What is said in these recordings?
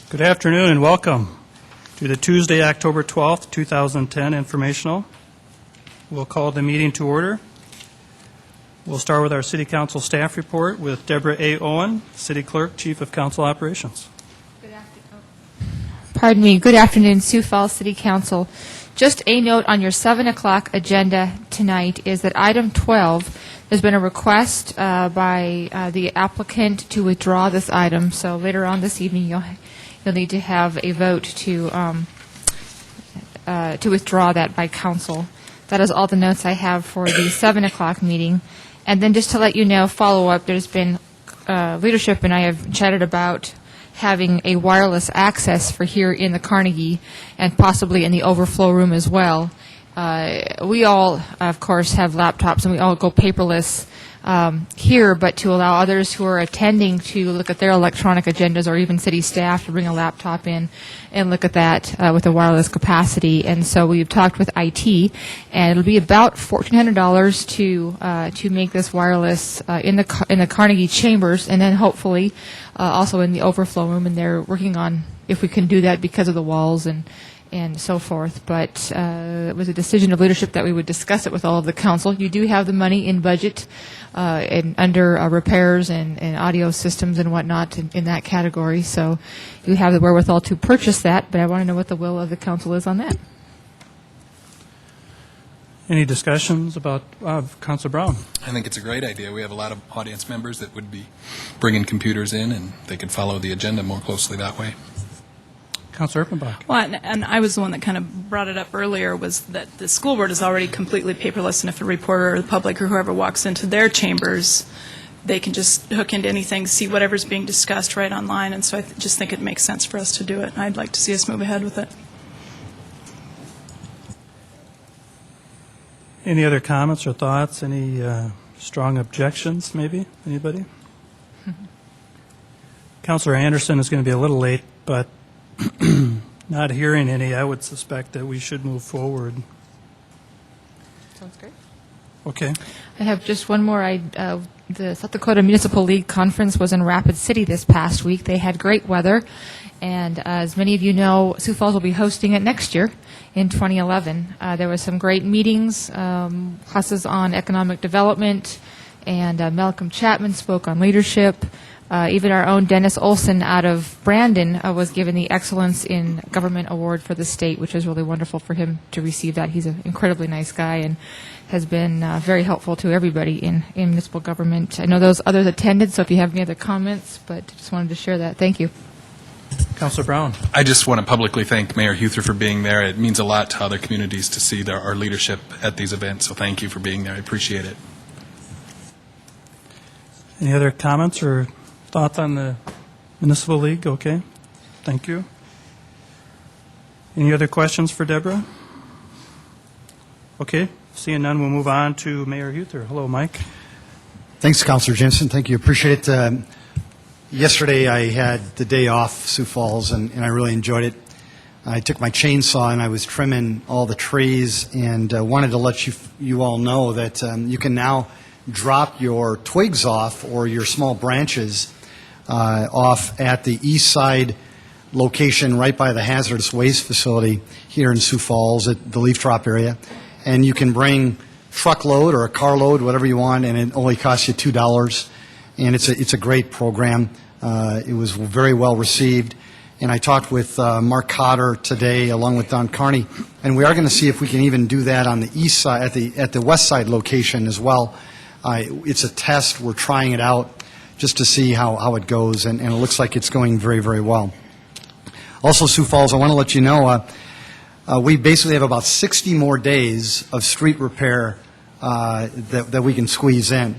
Good afternoon and welcome to the Tuesday, October 12th, 2010 Informational. We'll call the meeting to order. We'll start with our City Council staff report with Deborah A. Owen, City Clerk, Chief of Council Operations. Good afternoon, Sioux Falls City Council. Just a note on your 7 o'clock agenda tonight is that item 12, there's been a request by the applicant to withdraw this item. So later on this evening, you'll need to have a vote to withdraw that by council. That is all the notes I have for the 7 o'clock meeting. And then just to let you know, follow-up, there's been leadership and I have chatted about having a wireless access for here in the Carnegie and possibly in the overflow room as well. We all, of course, have laptops and we all go paperless here, but to allow others who are attending to look at their electronic agendas or even city staff to bring a laptop in and look at that with a wireless capacity. And so we've talked with IT, and it'll be about $1,400 to make this wireless in the Carnegie chambers, and then hopefully also in the overflow room. And they're working on if we can do that because of the walls and so forth. But it was a decision of leadership that we would discuss it with all of the council. You do have the money in budget and under repairs and audio systems and whatnot in that category. So you have the wherewithal to purchase that, but I want to know what the will of the council is on that. Any discussions about Councilor Brown? I think it's a great idea. We have a lot of audience members that would be bringing computers in, and they could follow the agenda more closely that way. Councilor Erpenbach. Well, and I was the one that kind of brought it up earlier, was that the school board is already completely paperless, and if a reporter or the public or whoever walks into their chambers, they can just hook into anything, see whatever's being discussed right online, and so I just think it makes sense for us to do it. I'd like to see us move ahead with it. Any other comments or thoughts? Any strong objections, maybe? Anybody? Councilor Anderson is going to be a little late, but not hearing any, I would suspect that we should move forward. Sounds great. Okay. I have just one more. The South Dakota Municipal League Conference was in Rapid City this past week. They had great weather, and as many of you know, Sioux Falls will be hosting it next year in 2011. There was some great meetings, classes on economic development, and Malcolm Chapman spoke on leadership. Even our own Dennis Olson out of Brandon was given the Excellence in Government Award for the state, which is really wonderful for him to receive that. He's an incredibly nice guy and has been very helpful to everybody in municipal government. I know those others attended, so if you have any other comments, but just wanted to share that. Thank you. Councilor Brown. I just want to publicly thank Mayor Huther for being there. It means a lot to other communities to see our leadership at these events, so thank you for being there. I appreciate it. Any other comments or thoughts on the Municipal League? Okay. Thank you. Any other questions for Deborah? Okay. Seeing none, we'll move on to Mayor Huther. Hello, Mike. Thanks, Councilor Jensen. Thank you. Appreciate it. Yesterday, I had the day off, Sioux Falls, and I really enjoyed it. I took my chainsaw and I was trimming all the trees, and wanted to let you all know that you can now drop your twigs off or your small branches off at the east side location right by the hazardous waste facility here in Sioux Falls at the leaf drop area. And you can bring truckload or a carload, whatever you want, and it only costs you $2. And it's a great program. It was very well received. And I talked with Mark Cotter today along with Don Carney, and we are going to see if we can even do that on the east side, at the west side location as well. It's a test. We're trying it out just to see how it goes, and it looks like it's going very, very well. Also, Sioux Falls, I want to let you know, we basically have about 60 more days of street repair that we can squeeze in.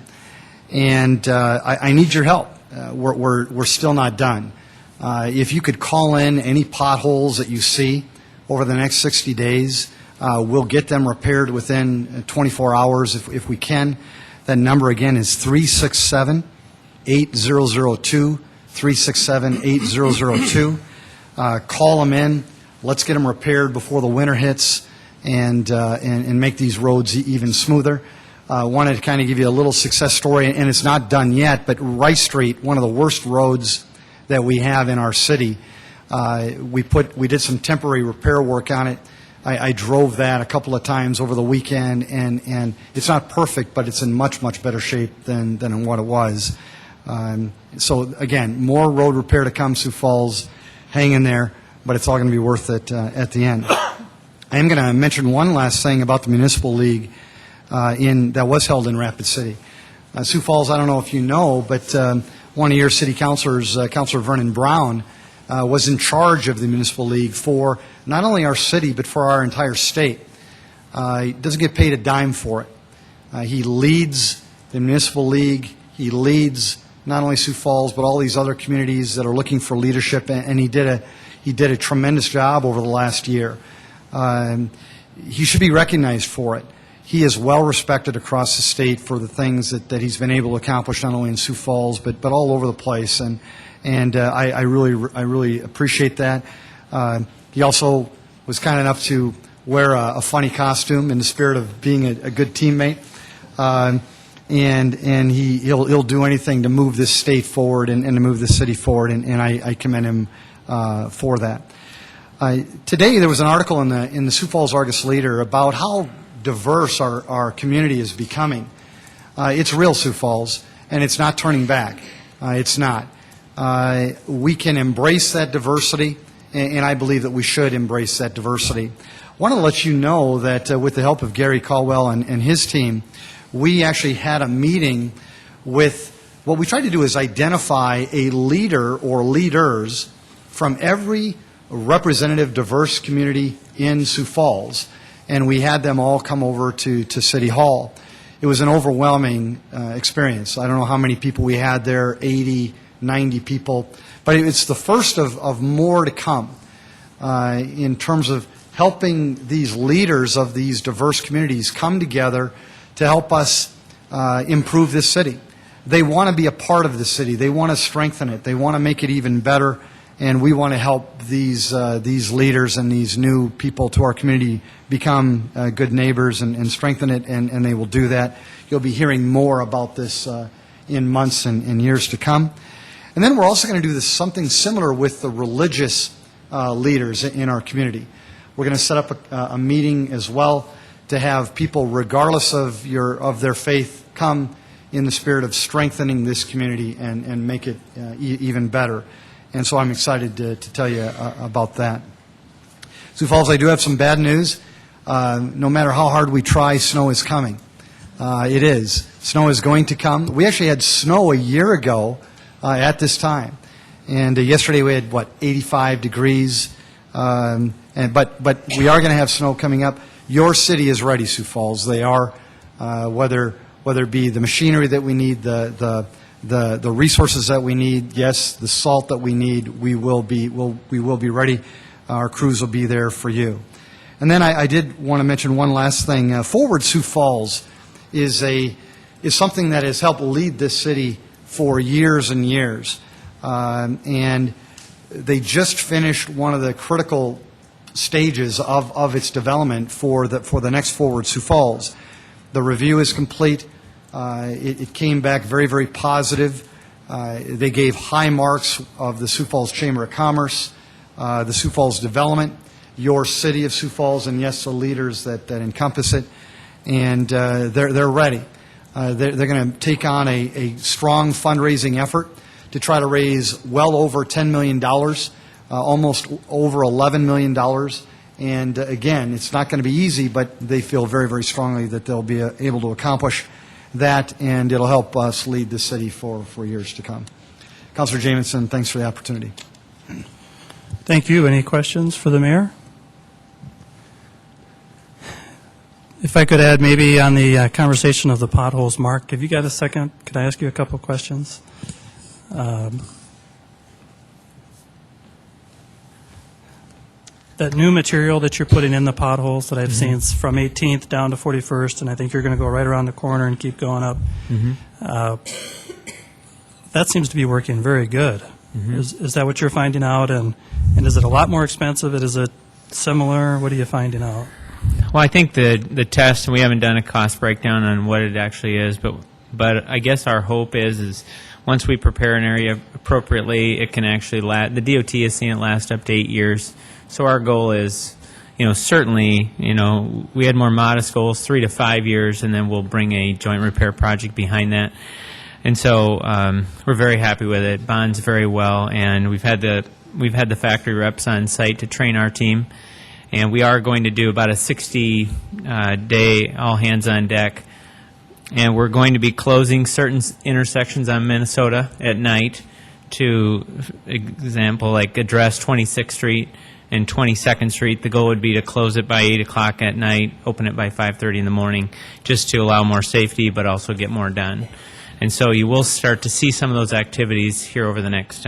And I need your help. We're still not done. If you could call in any potholes that you see over the next 60 days, we'll get them repaired within 24 hours if we can. That number again is 367-8002, 367-8002. Call them in. Let's get them repaired before the winter hits and make these roads even smoother. Wanted to kind of give you a little success story, and it's not done yet, but Rice Street, one of the worst roads that we have in our city, We did some temporary repair work on it. I drove that a couple of times over the weekend, and it's not perfect, but it's in much, much better shape than in what it was. So, again, more road repair to come, Sioux Falls. Hang in there, but it's all going to be worth it at the end. I am going to mention one last thing about the Municipal League that was held in Rapid City. Sioux Falls, I don't know if you know, but one of your city councilors, Councilor Vernon Brown, was in charge of the Municipal League for not only our city, but for our entire state. He doesn't get paid a dime for it. He leads the Municipal League. He leads not only Sioux Falls, but all these other communities that are looking for leadership, and he did a tremendous job over the last year. He should be recognized for it. He is well respected across the state for the things that he's been able to accomplish, not only in Sioux Falls, but all over the place, and I really appreciate that. He also was kind enough to wear a funny costume in the spirit of being a good teammate. And he'll do anything to move this state forward and to move this city forward, and I commend him for that. Today there was an article in the Sioux Falls Argus-Leader about how diverse our community is becoming. It's real, Sioux Falls, and it's not turning back. It's not. We can embrace that diversity, and I believe that we should embrace that diversity. I want to let you know that with the help of Gary Caldwell and his team, we actually had a meeting with, what we tried to do is identify a leader or leaders from every representative diverse community in Sioux Falls, and we had them all come over to City Hall. It was an overwhelming experience. I don't know how many people we had there, 80, 90 people, but it's the first of more to come in terms of helping these leaders of these diverse communities come together to help us improve this city. They want to be a part of the city. They want to strengthen it. They want to make it even better, and we want to help these leaders and these new people to our community become good neighbors and strengthen it, and they will do that. You'll be hearing more about this in months and years to come. And then we're also going to do something similar with the religious leaders in our community. We're going to set up a meeting as well to have people, regardless of their faith, come in the spirit of strengthening this community and make it even better. And so I'm excited to tell you about that. Sioux Falls, I do have some bad news. No matter how hard we try, snow is coming. It is. Snow is going to come. We actually had snow a year ago at this time. And yesterday we had, 85 degrees. But we are going to have snow coming up. Your city is ready, Sioux Falls. They are, whether it be the machinery that we need, the resources that we need, yes, the salt that we need, we will be ready. Our crews will be there for you. And then I did want to mention one last thing. Forward Sioux Falls is something that has helped lead this city for years and years. And they just finished one of the critical stages of its development for the next Forward Sioux Falls. The review is complete. It came back very, very positive. They gave high marks of the Sioux Falls Chamber of Commerce, the Sioux Falls Development, your City of Sioux Falls, and yes, the leaders that encompass it. And they're ready. They're going to take on a strong fundraising effort to try to raise well over $10 million. Almost over $11 million. And again, it's not going to be easy, but they feel very, very strongly that they'll be able to accomplish that, and it'll help us lead the city for years to come. Councilor Jamison, thanks for the opportunity. Thank you. Any questions for the mayor? If I could add maybe on the conversation of the potholes, Mark, have you got a second? Could I ask you a couple of questions? That new material that you're putting in the potholes that I've seen is from 18th down to 41st, and I think you're going to go right around the corner and keep going up. That seems to be working very good. Is that what you're finding out? And is it a lot more expensive? Is it similar? What are you finding out? Well, I think the test, and we haven't done a cost breakdown on what it actually is, but I guess our hope is once we prepare an area appropriately, it can actually the DOT has seen it last up to 8 years. So our goal is, certainly, we had more modest goals, 3 to 5 years, and then we'll bring a joint repair project behind that. And so we're very happy with it. Bonds very well, and we've had the factory reps on site to train our team, and we are going to do about a 60-day all hands on deck. And we're going to be closing certain intersections on Minnesota at night. To example, like address 26th Street and 22nd Street. The goal would be to close it by 8 o'clock at night, open it by 5:30 in the morning, just to allow more safety, but also get more done. And so you will start to see some of those activities here over the next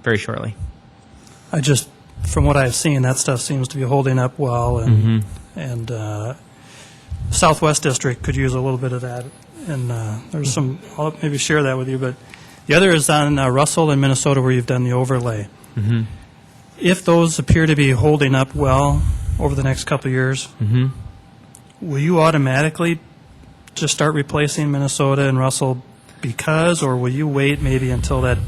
very shortly. From what I've seen, that stuff seems to be holding up well, and Southwest District could use a little bit of that. And there's some, I'll maybe share that with you, but the other is on Russell in Minnesota where you've done the overlay. Mm-hmm. If those appear to be holding up well over the next couple of years, will you automatically just start replacing Minnesota and Russell or will you wait maybe until that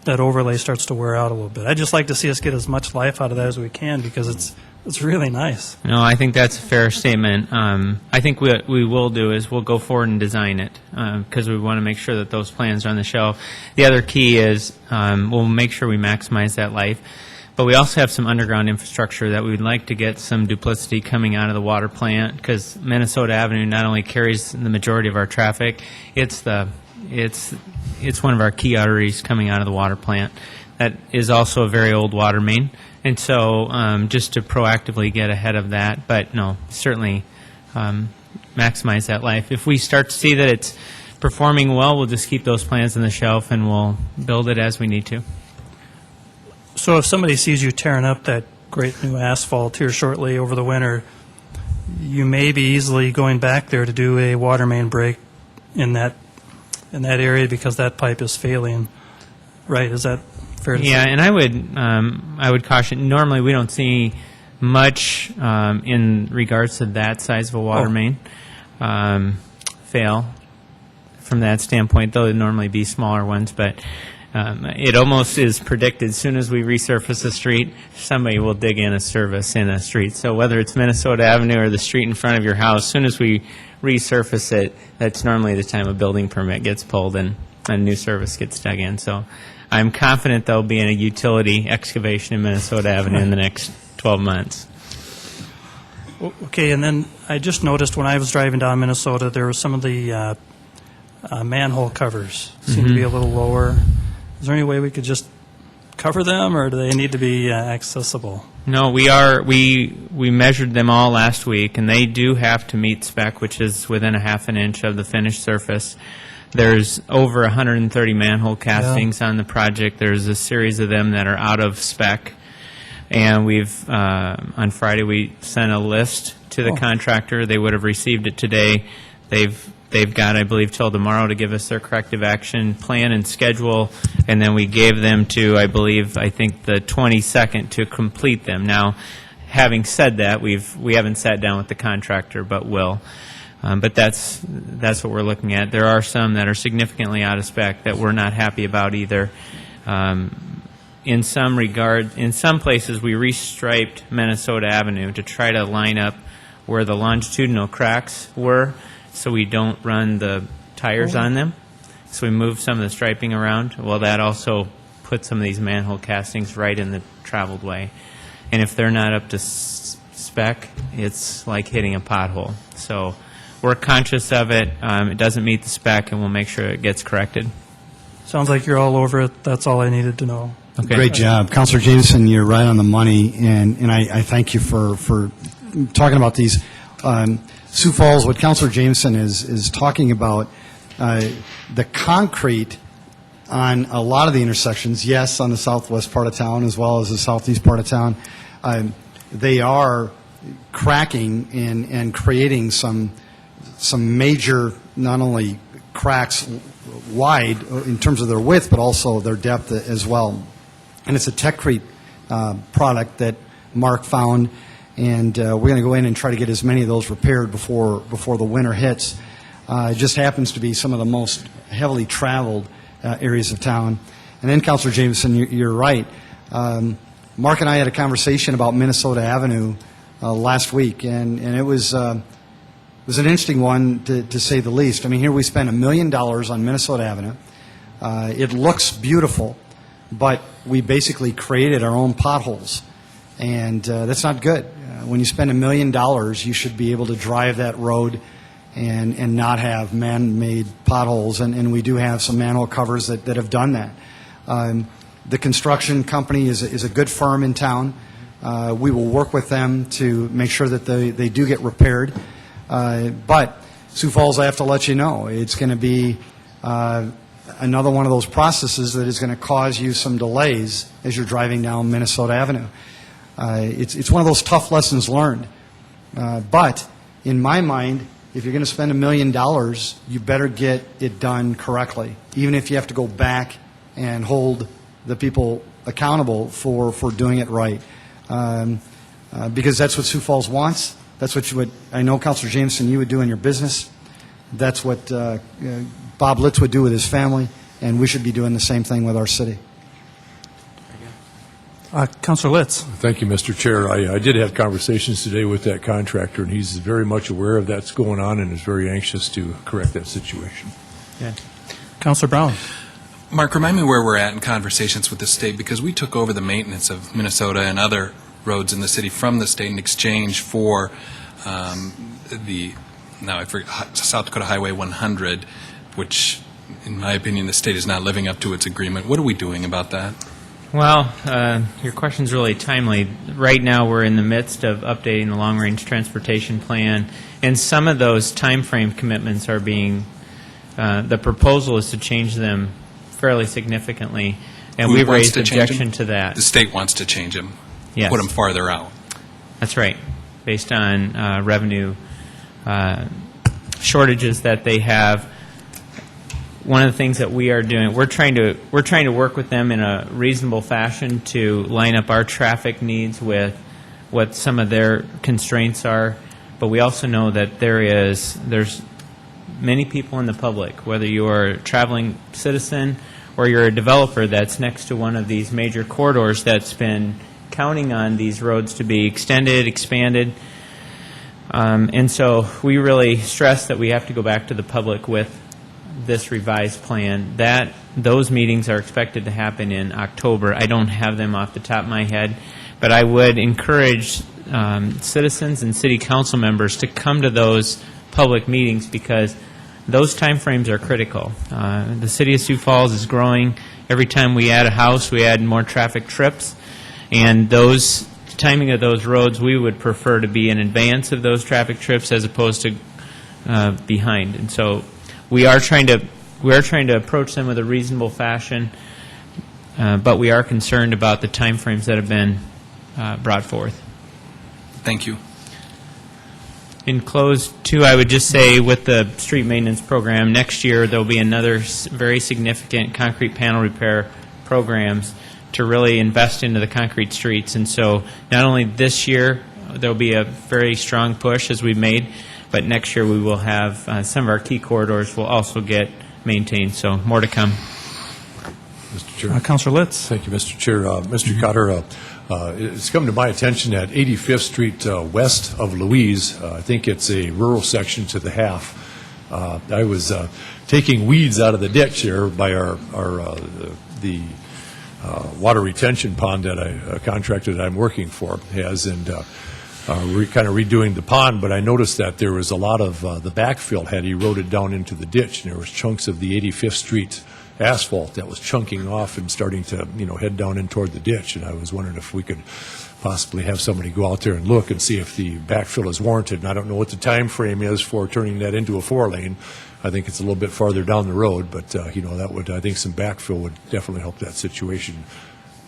overlay starts to wear out a little bit? I'd just like to see us get as much life out of that as we can because it's really nice. No, I think that's a fair statement. I think what we will do is we'll go forward and design it because we want to make sure that those plans are on the shelf. The other key is we'll make sure we maximize that life. But we also have some underground infrastructure that we would like to get some duplicity coming out of the water plant because Minnesota Avenue not only carries the majority of our traffic, it's one of our key arteries coming out of the water plant. That is also a very old water main. And so just to proactively get ahead of that, but no, certainly maximize that life. If we start to see that it's performing well, we'll just keep those plans on the shelf and we'll build it as we need to. So if somebody sees you tearing up that great new asphalt here shortly over the winter, you may be easily going back there to do a water main break in that area because that pipe is failing. Right? Is that fair to say? Yeah, and I would caution. Normally, we don't see much in regards to that size of a water main fail. From that standpoint, though, it'd normally be smaller ones, but. It almost is predicted as soon as we resurface a street, somebody will dig in a service in a street. So whether it's Minnesota Avenue or the street in front of your house, as soon as we resurface it, that's normally the time a building permit gets pulled and a new service gets dug in. So I'm confident there'll be a utility excavation in Minnesota Avenue in the next 12 months. Okay, and then I just noticed when I was driving down Minnesota, there were some of the manhole covers seem to be a little lower. Is there any way we could just cover them, or do they need to be accessible? No, we measured them all last week, and they do have to meet spec, which is within a half an inch of the finished surface. There's over 130 manhole castings on the project. There's a series of them that are out of spec, and we've on Friday we sent a list to the contractor. They would have received it today. They've got, I believe, till tomorrow to give us their corrective action plan and schedule, and then we gave them to, I think the 22nd to complete them. Now, having said that, we haven't sat down with the contractor, but will. But that's what we're looking at. There are some that are significantly out of spec that we're not happy about either. In some places, we restriped Minnesota Avenue to try to line up where the longitudinal cracks were, so we don't run the tires on them. So we moved some of the striping around. Well, that also put some of these manhole castings right in the traveled way. And if they're not up to spec, it's like hitting a pothole. So we're conscious of it. It doesn't meet the spec, and we'll make sure it gets corrected. Sounds like you're all over it. That's all I needed to know. Okay. Great job. Councilor Jameson, you're right on the money, and I thank you for talking about these. Sioux Falls, what Councilor Jameson is talking about, the concrete on a lot of the intersections, yes, on the southwest part of town as well as the southeast part of town, they are cracking and creating some major, not only cracks wide in terms of their width, but also their depth as well. And it's a Techcrete product that Mark found, and we're going to go in and try to get as many of those repaired before the winter hits. It just happens to be some of the most heavily traveled areas of town. And then, Councilor Jameson, you're right. Mark and I had a conversation about Minnesota Avenue last week, and it was an interesting one to say the least. I mean, here we spent $1 million on Minnesota Avenue. It looks beautiful, but we basically created our own potholes, and that's not good. When you spend $1 million, you should be able to drive that road and not have man-made potholes, and we do have some manhole covers that have done that. The construction company is a good firm in town. We will work with them to make sure that they do get repaired. But Sioux Falls, I have to let you know, it's going to be another one of those processes that is going to cause you some delays as you're driving down Minnesota Avenue. It's one of those tough lessons learned. But in my mind, if you're going to spend $1 million, you better get it done correctly, even if you have to go back and hold the people accountable for doing it right. Because that's what Sioux Falls wants. That's what I know, Councilor Jameson, you would do in your business. That's what Bob Litz would do with his family, and we should be doing the same thing with our city. Councilor Litz. Thank you, Mr. Chair. I did have conversations today with that contractor, and he's very much aware of that's going on and is very anxious to correct that situation. Yeah. Councilor Brown. Mark, remind me where we're at in conversations with the state, because we took over the maintenance of Minnesota and other roads in the city from the state in exchange for South Dakota Highway 100, which, in my opinion, the state is not living up to its agreement. What are we doing about that? Well, your question's really timely. Right now, we're in the midst of updating the long-range transportation plan, and some of those time frame commitments are being. The proposal is to change them fairly significantly, and Who we've wants raised to change objection them? to that. The state wants to change them. Yes. Put them farther out. That's right, based on revenue shortages that they have. One of the things that we are doing, we're trying to work with them in a reasonable fashion to line up our traffic needs with what some of their constraints are. But we also know that there's many people in the public, whether you're a traveling citizen or you're a developer that's next to one of these major corridors that's been counting on these roads to be extended, expanded. And so we really stress that we have to go back to the public with this revised plan. Those meetings are expected to happen in October. I don't have them off the top of my head, but I would encourage citizens and city council members to come to those public meetings, because those time frames are critical. The city of Sioux Falls is growing. Every time we add a house, we add more traffic trips, and those timing of those roads, we would prefer to be in advance of those traffic trips as opposed to behind. And so we are trying to approach them with a reasonable fashion, but we are concerned about the time frames that have been brought forth. Thank you. In close, too, I would just say with the street maintenance program, next year there will be another very significant concrete panel repair programs to really invest into the concrete streets. And so not only this year there will be a very strong push as we've made, but next year we will have some of our key corridors will also get maintained. So more to come. Mr. Chair. Councilor Litz. Thank you, Mr. Chair. Mr. Cotter, it's come to my attention that 85th Street west of Louise, I think it's a rural section to the half. I was taking weeds out of the ditch here by the water retention pond that a contractor that I'm working for has, and kind of redoing the pond, but I noticed that there was a lot of the backfill had eroded down into the ditch, and there was chunks of the 85th Street asphalt that was chunking off and starting to, head down in toward the ditch. And I was wondering if we could possibly have somebody go out there and look and see if the backfill is warranted. And I don't know what the time frame is for turning that into a 4-lane. I think it's a little bit farther down the road, but that would, I think, some backfill would definitely help that situation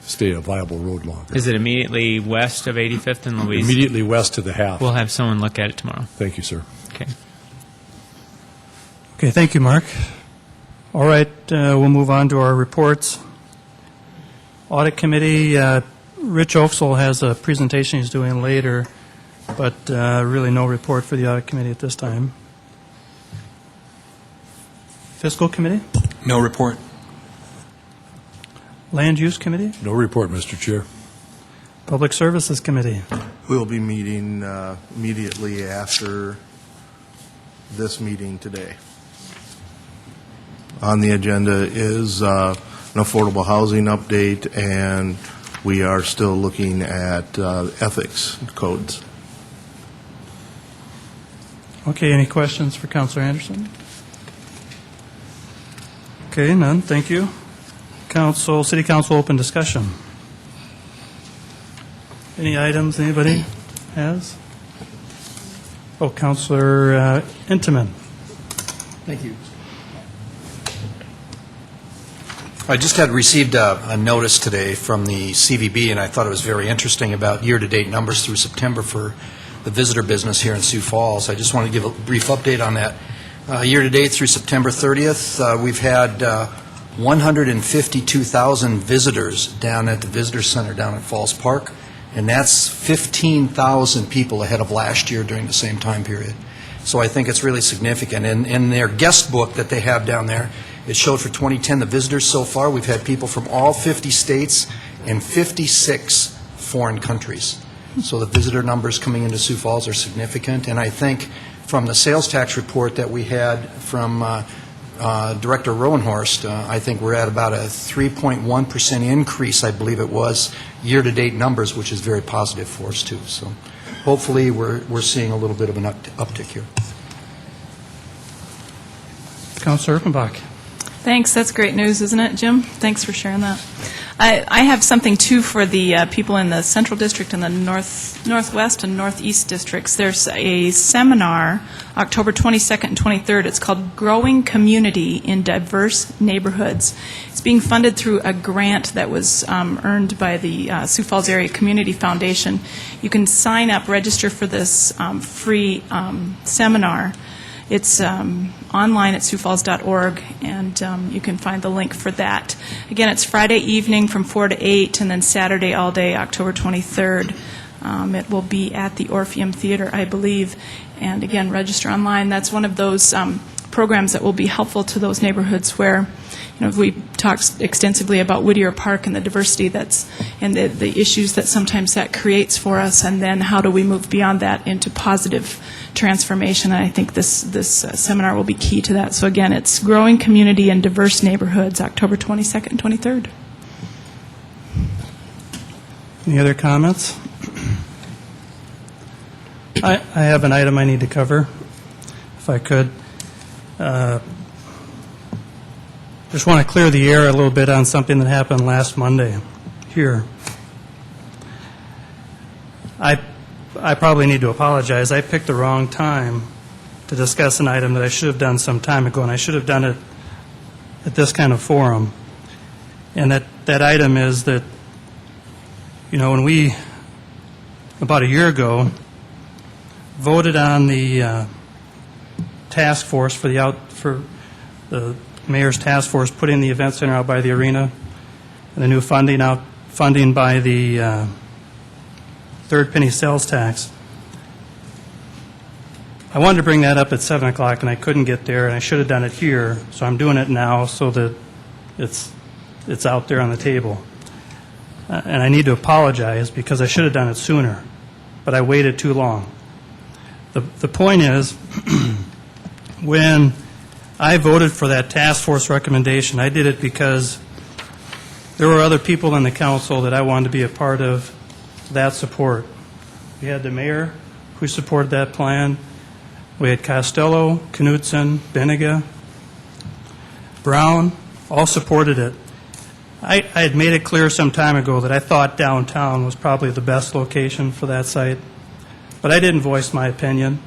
stay a viable road longer. Is it immediately west of 85th and Louise? Immediately west to the half. We'll have someone look at it tomorrow. Thank you, sir. Okay. Okay, thank you, Mark. All right, we'll move on to our reports. Audit Committee, Rich Oaksel has a presentation he's doing later, but really no report for the Audit Committee at this time. Fiscal Committee? No report. Land Use Committee? No report, Mr. Chair. Public Services Committee? We'll be meeting immediately after this meeting today. On the agenda is an affordable housing update, and we are still looking at ethics codes. Okay, any questions for Councilor Anderson? Okay, none, thank you. City Council open discussion. Any items anybody has? Oh, Councilor Intiman. Thank you. I just had received a notice today from the CVB, and I thought it was very interesting about year-to-date numbers through September for the visitor business here in Sioux Falls. I just want to give a brief update on that. Year-to-date through September 30th, we've had 152,000 visitors down at the Visitor Center down at Falls Park, and that's 15,000 people ahead of last year during the same time period. So I think it's really significant. And in their guest book that they have down there, it showed for 2010 the visitors so far, we've had people from all 50 states and 56 foreign countries. So the visitor numbers coming into Sioux Falls are significant. And I think from the sales tax report that we had from Director Rowenhorst, I think we're at about a 3.1% increase, I believe it was, year-to-date numbers, which is very positive for us, too. So hopefully we're seeing a little bit of an uptick here. Councilor Erpenbach. Thanks. That's great news, isn't it, Jim? Thanks for sharing that. I have something, too, for the people in the Central District and the Northwest and Northeast districts. There's a seminar October 22nd and 23rd. It's called Growing Community in Diverse Neighborhoods. It's being funded through a grant that was earned by the Sioux Falls Area Community Foundation. You can sign up, register for this free seminar. It's online at siouxfalls.org, and you can find the link for that. Again, it's Friday evening from 4 to 8, and then Saturday all day, October 23rd. It will be at the Orpheum Theater, I believe. And again, register online. That's one of those programs that will be helpful to those neighborhoods where, we talked extensively about Whittier Park and the diversity and the issues that sometimes that creates for us, and then how do we move beyond that into positive transformation. And I think this seminar will be key to that. So again, it's Growing Community in Diverse Neighborhoods, October 22nd and 23rd. Any other comments? I have an item I need to cover, if I could. Just want to clear the air a little bit on something that happened last Monday here. I probably need to apologize. I picked the wrong time to discuss an item that I should have done some time ago, and I should have done it at this kind of forum. And that item is that, when we, about a year ago, voted on the task force for the mayor's task force putting the event center out by the arena, and the new funding by the third penny sales tax. I wanted to bring that up at 7 o'clock, and I couldn't get there, and I should have done it here, so I'm doing it now so that it's out there on the table. And I need to apologize because I should have done it sooner, but I waited too long. The point is, when I voted for that task force recommendation, I did it because there were other people in the council that I wanted to be a part of that support. We had the mayor who supported that plan. We had Costello, Knudsen, Benega, Brown, all supported it. I had made it clear some time ago that I thought downtown was probably the best location for that site, but I didn't voice my opinion.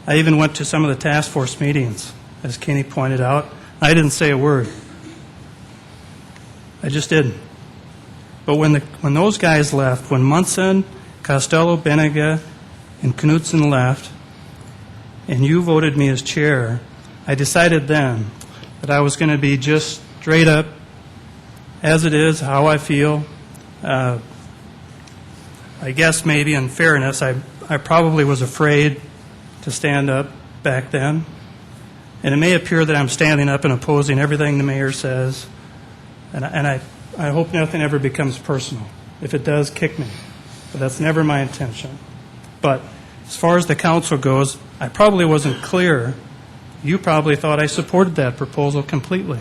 I even went to some of the task force meetings, as Kenny pointed out. I didn't say a word. I just didn't. But when those guys left, when Munson, Costello, Benega, and Knudsen left, and you voted me as chair, I decided then that I was going to be just straight up, as it is, how I feel. I guess maybe in fairness, I probably was afraid to stand up back then. And it may appear that I'm standing up and opposing everything the mayor says, and I hope nothing ever becomes personal. If it does, kick me. But that's never my intention. But as far as the council goes, I probably wasn't clear. You probably thought I supported that proposal completely,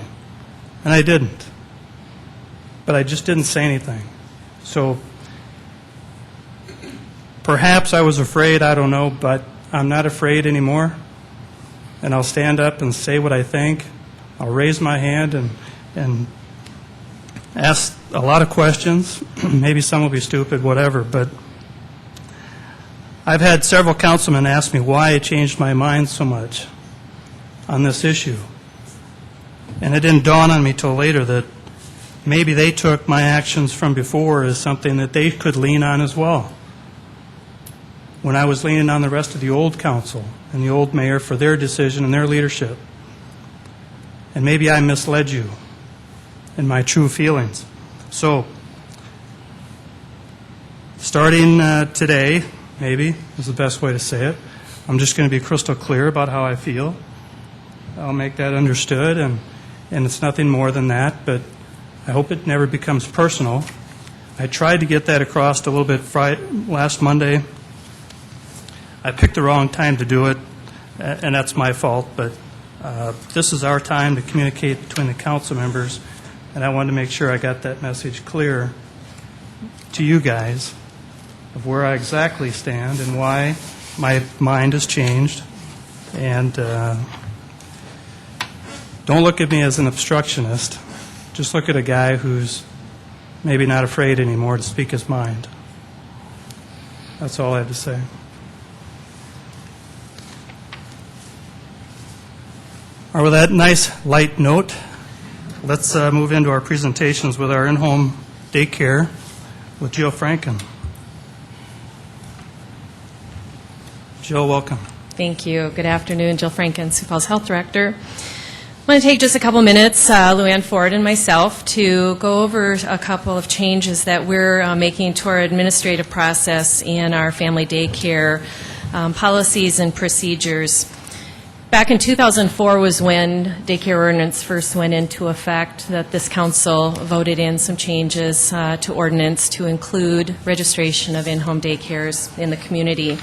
and I didn't. But I just didn't say anything. So perhaps I was afraid, I don't know, but I'm not afraid anymore. And I'll stand up and say what I think. I'll raise my hand and ask a lot of questions. Maybe some will be stupid, whatever, but I've had several councilmen ask me why I changed my mind so much on this issue. And it didn't dawn on me till later that maybe they took my actions from before as something that they could lean on as well. When I was leaning on the rest of the old council and the old mayor for their decision and their leadership. And maybe I misled you in my true feelings. So, starting today, maybe is the best way to say it, I'm just going to be crystal clear about how I feel. I'll make that understood, and it's nothing more than that, but I hope it never becomes personal. I tried to get that across a little bit last Monday. I picked the wrong time to do it, and that's my fault, but this is our time to communicate between the council members, and I wanted to make sure I got that message clear to you guys of where I exactly stand and why my mind has changed. And don't look at me as an obstructionist. Just look at a guy who's maybe not afraid anymore to speak his mind. That's all I have to say. All right, with that nice light note, let's move into our presentations with our in-home daycare with Jill Franken. Jill, welcome. Thank you. Good afternoon. Jill Franken, Sioux Falls Health Director. I want to take just a couple minutes, Luann Ford and myself, to go over a couple of changes that we're making to our administrative process in our family daycare policies and procedures. Back in 2004 was when daycare ordinance first went into effect, that this council voted in some changes to ordinance to include registration of in-home daycares in the community.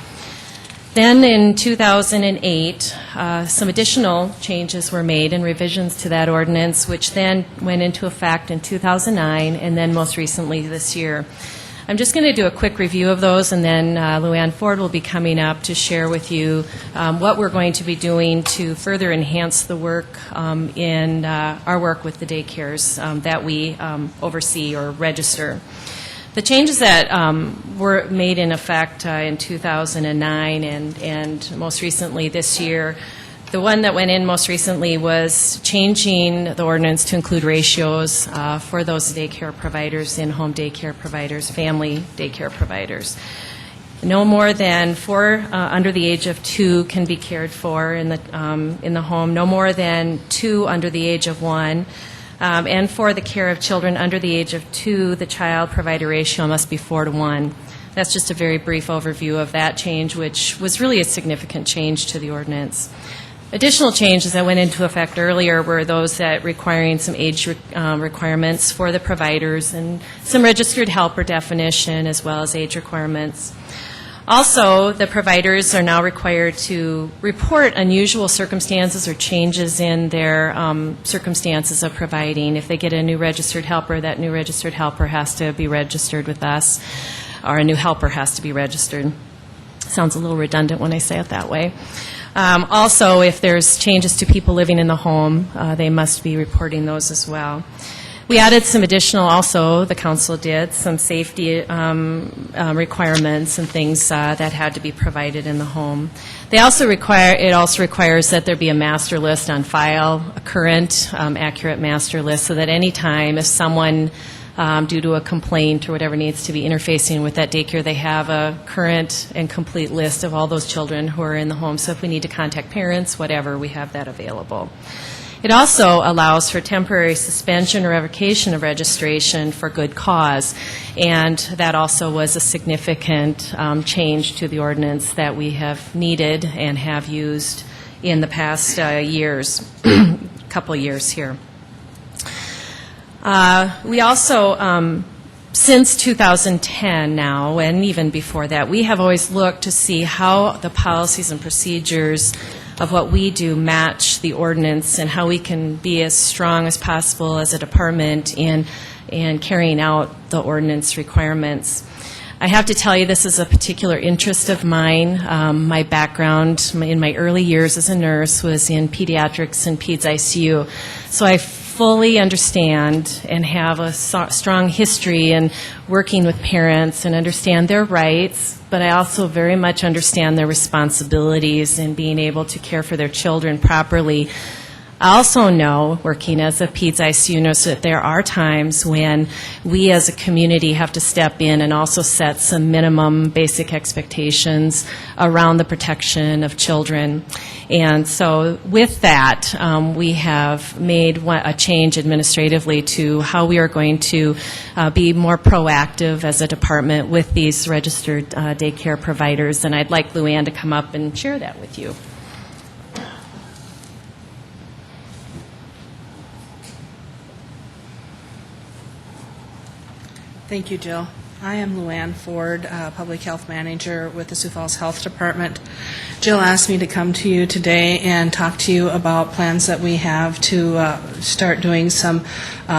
Then in 2008, some additional changes were made and revisions to that ordinance, which then went into effect in 2009 and then most recently this year. I'm just going to do a quick review of those, and then Luann Ford will be coming up to share with you what we're going to be doing to further enhance the work in our work with the daycares that we oversee or register. The changes that were made in effect in 2009 and most recently this year, the one that went in most recently was changing the ordinance to include ratios for those daycare providers, in-home daycare providers, family daycare providers. No more than 4 under the age of 2 can be cared for in the home. No more than 2 under the age of 1. And for the care of children under the age of 2, the child-provider ratio must be 4:1. That's just a very brief overview of that change, which was really a significant change to the ordinance. Additional changes that went into effect earlier were those that requiring some age requirements for the providers and some registered helper definition as well as age requirements. Also, the providers are now required to report unusual circumstances or changes in their circumstances of providing. If they get a new registered helper, that new registered helper has to be registered with us, or a new helper has to be registered. Sounds a little redundant when I say it that way. Also, if there's changes to people living in the home, they must be reporting those as well. We added some additional, also, the council did, some safety requirements and things that had to be provided in the home. It also requires that there be a master list on file, a current, accurate master list, so that any time if someone, due to a complaint or whatever needs to be interfacing with that daycare, they have a current and complete list of all those children who are in the home. So if we need to contact parents, whatever, we have that available. It also allows for temporary suspension or revocation of registration for good cause, and that also was a significant change to the ordinance that we have needed and have used in the past couple years here. We also, since 2010 now, and even before that, we have always looked to see how the policies and procedures of what we do match the ordinance and how we can be as strong as possible as a department in carrying out the ordinance requirements. I have to tell you, this is a particular interest of mine. My background in my early years as a nurse was in pediatrics and peds ICU, so I fully understand and have a strong history in working with parents and understand their rights, but I also very much understand their responsibilities in being able to care for their children properly. I also know, working as a peds ICU nurse, that there are times when we as a community have to step in and also set some minimum basic expectations around the protection of children. And so with that, we have made a change administratively to how we are going to be more proactive as a department with these registered daycare providers. And I'd like Luann to come up and share that with you. Thank you, Jill. I am Luann Ford, Public Health Manager with the Sioux Falls Health Department. Jill asked me to come to you today and talk to you about plans that we have to start doing some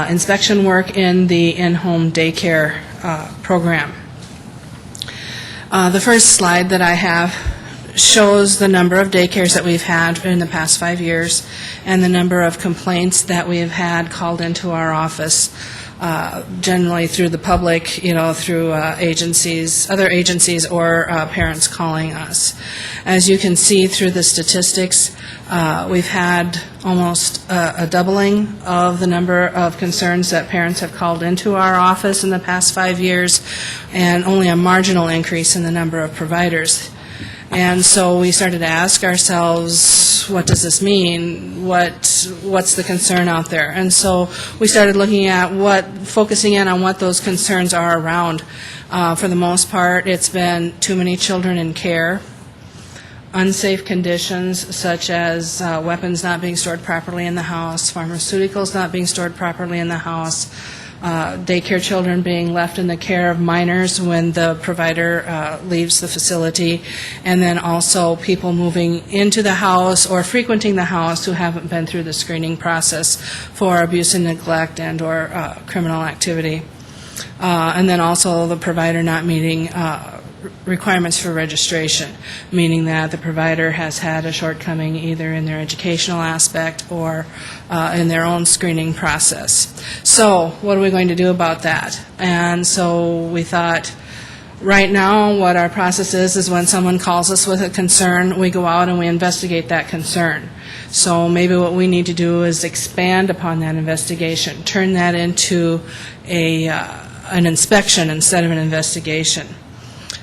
inspection work in the in-home daycare program. The first slide that I have shows the number of daycares that we've had in the past 5 years and the number of complaints that we have had called into our office. Generally through the public, through agencies, other agencies, or parents calling us. As you can see through the statistics, we've had almost a doubling of the number of concerns that parents have called into our office in the past 5 years, and only a marginal increase in the number of providers. And so we started to ask ourselves, what does this mean? What's the concern out there? And so we started looking at focusing in on what those concerns are around. For the most part, it's been too many children in care, unsafe conditions such as weapons not being stored properly in the house, pharmaceuticals not being stored properly in the house, daycare children being left in the care of minors when the provider leaves the facility, and then also people moving into the house or frequenting the house who haven't been through the screening process for abuse and neglect and or criminal activity. And then also the provider not meeting requirements for registration, meaning that the provider has had a shortcoming either in their educational aspect or in their own screening process. So what are we going to do about that? And so we thought, right now what our process is when someone calls us with a concern, we go out and we investigate that concern. So maybe what we need to do is expand upon that investigation, turn that into an inspection instead of an investigation.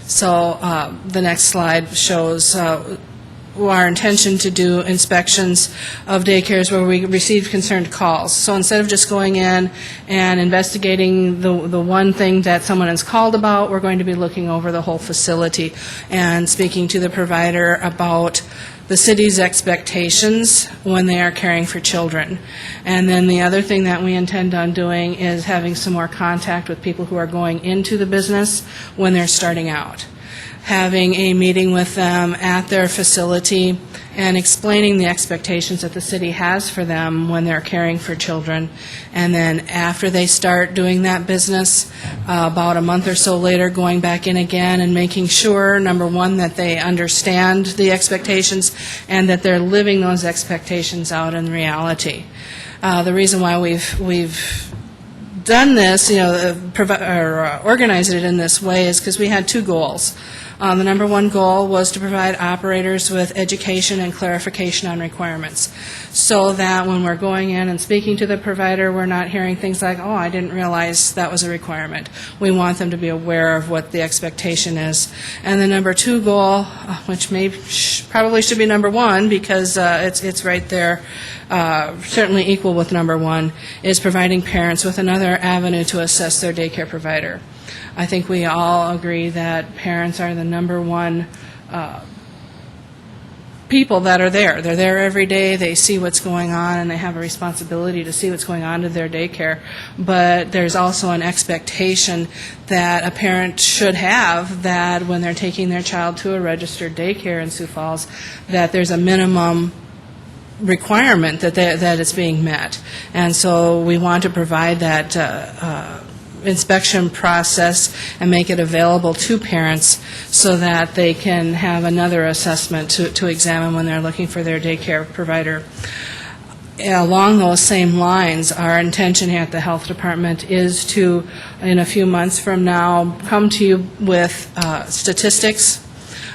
So the next slide shows our intention to do inspections of daycares where we receive concerned calls. So instead of just going in and investigating the one thing that someone has called about, we're going to be looking over the whole facility and speaking to the provider about the city's expectations when they are caring for children. And then the other thing that we intend on doing is having some more contact with people who are going into the business when they're starting out. Having a meeting with them at their facility and explaining the expectations that the city has for them when they're caring for children. And then after they start doing that business, about a month or so later, going back in again and making sure, number one, that they understand the expectations and that they're living those expectations out in reality. The reason why we've done this, organized it in this way is because we had two goals. The number one goal was to provide operators with education and clarification on requirements so that when we're going in and speaking to the provider, we're not hearing things like, oh, I didn't realize that was a requirement. We want them to be aware of what the expectation is. And the number two goal, which probably should be number one because it's right there, certainly equal with number one, is providing parents with another avenue to assess their daycare provider. I think we all agree that parents are the number one people that are there. They're there every day, they see what's going on, and they have a responsibility to see what's going on to their daycare. But there's also an expectation that a parent should have that when they're taking their child to a registered daycare in Sioux Falls, that there's a minimum requirement that it's being met. And so we want to provide that inspection process and make it available to parents so that they can have another assessment to examine when they're looking for their daycare provider. Along those same lines, our intention here at the Health Department is to, in a few months from now, come to you with statistics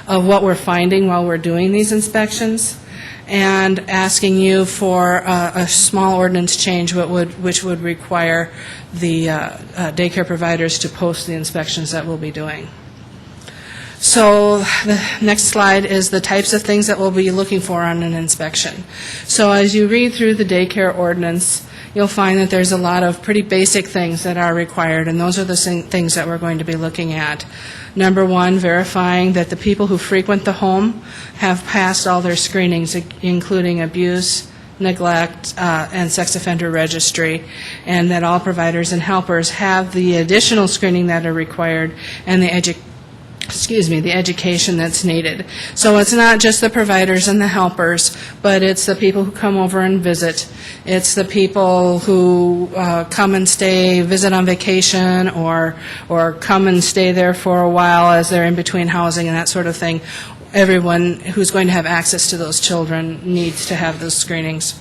of what we're finding while we're doing these inspections, and asking you for a small ordinance change which would require the daycare providers to post the inspections that we'll be doing. So the next slide is the types of things that we'll be looking for on an inspection. So as you read through the daycare ordinance, you'll find that there's a lot of pretty basic things that are required, and those are the things that we're going to be looking at. Number one, verifying that the people who frequent the home have passed all their screenings, including abuse, neglect, and sex offender registry, and that all providers and helpers have the additional screening that are required and the education that's needed. So it's not just the providers and the helpers, but it's the people who come over and visit. It's the people who come and stay, visit on vacation, or come and stay there for a while as they're in between housing and that sort of thing. Everyone who's going to have access to those children needs to have those screenings.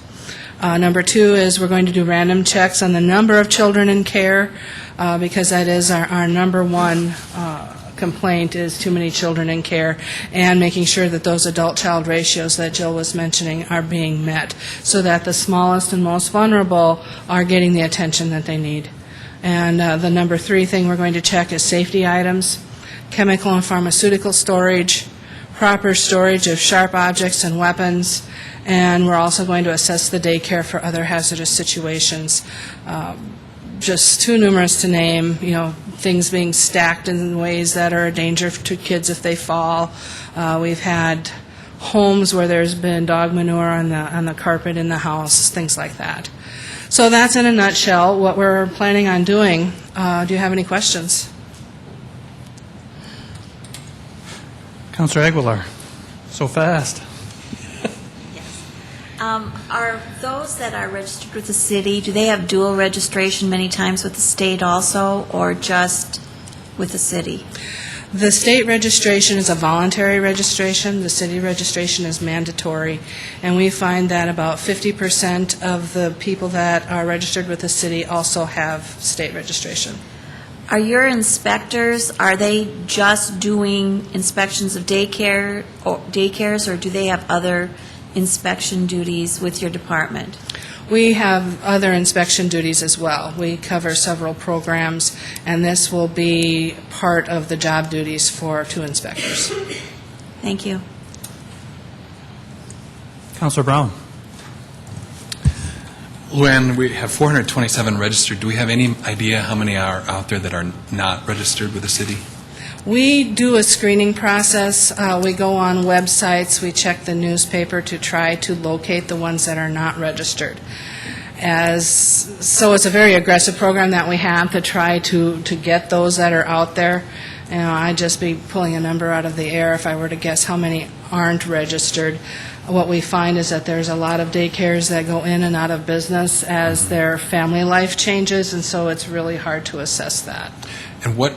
Number two is we're going to do random checks on the number of children in care, because that is our number one complaint is too many children in care, and making sure that those adult-child ratios that Jill was mentioning are being met so that the smallest and most vulnerable are getting the attention that they need. And the number three thing we're going to check is safety items, chemical and pharmaceutical storage, proper storage of sharp objects and weapons, and we're also going to assess the daycare for other hazardous situations. Just too numerous to name, things being stacked in ways that are a danger to kids if they fall. We've had homes where there's been dog manure on the carpet in the house, things like that. So that's in a nutshell what we're planning on doing. Do you have any questions? Councilor Aguilar, so fast. Are those that are registered with the city, do they have dual registration many times with the state also, or just with the city? The state registration is a voluntary registration. The city registration is mandatory. And we find that about 50% of the people that are registered with the city also have state registration. Are your inspectors, are they just doing inspections of daycares, or do they have other inspection duties with your department? We have other inspection duties as well. We cover several programs, and this will be part of the job duties for two inspectors. Thank you. Councilor Brown. When we have 427 registered, do we have any idea how many are out there that are not registered with the city? We do a screening process. We go on websites. We check the newspaper to try to locate the ones that are not registered. So it's a very aggressive program that we have to try to get those that are out there. I'd just be pulling a number out of the air if I were to guess how many aren't registered. What we find is that there's a lot of daycares that go in and out of business as their family life changes, and so it's really hard to assess that. And what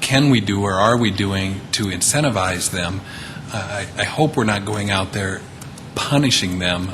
can we do or are we doing to incentivize them? I hope we're not going out there punishing them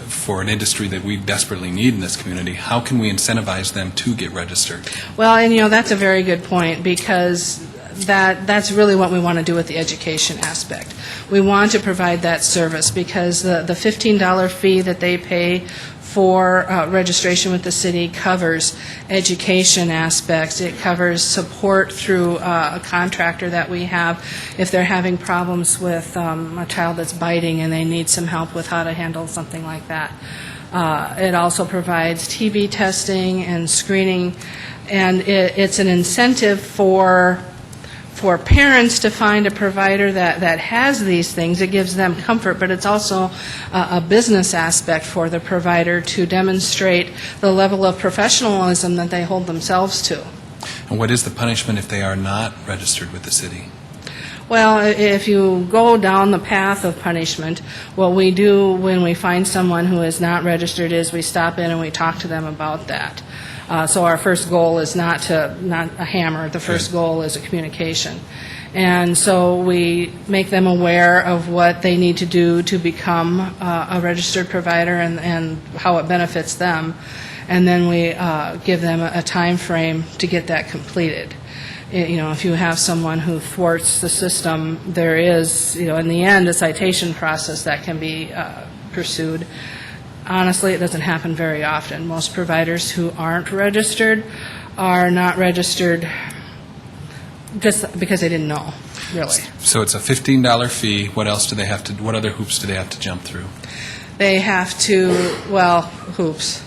for an industry that we desperately need in this community. How can we incentivize them to get registered? Well, and that's a very good point, because that's really what we want to do with the education aspect. We want to provide that service because the $15 fee that they pay for registration with the city covers education aspects. It covers support through a contractor that we have if they're having problems with a child that's biting and they need some help with how to handle something like that. It also provides TB testing and screening, and it's an incentive for for parents to find a provider that has these things, it gives them comfort, but it's also a business aspect for the provider to demonstrate the level of professionalism that they hold themselves to. And what is the punishment if they are not registered with the city? Well, if you go down the path of punishment, what we do when we find someone who is not registered is we stop in and we talk to them about that. So our first goal is not a hammer. The first goal is a communication. And so we make them aware of what they need to do to become a registered provider and how it benefits them. And then we give them a time frame to get that completed. If you have someone who thwarts the system, there is, in the end, a citation process that can be pursued. Honestly, it doesn't happen very often. Most providers who aren't registered are not registered just because they didn't know, really. So it's a $15 fee. What else do they have to? What other hoops do they have to jump through? They have to, hoops.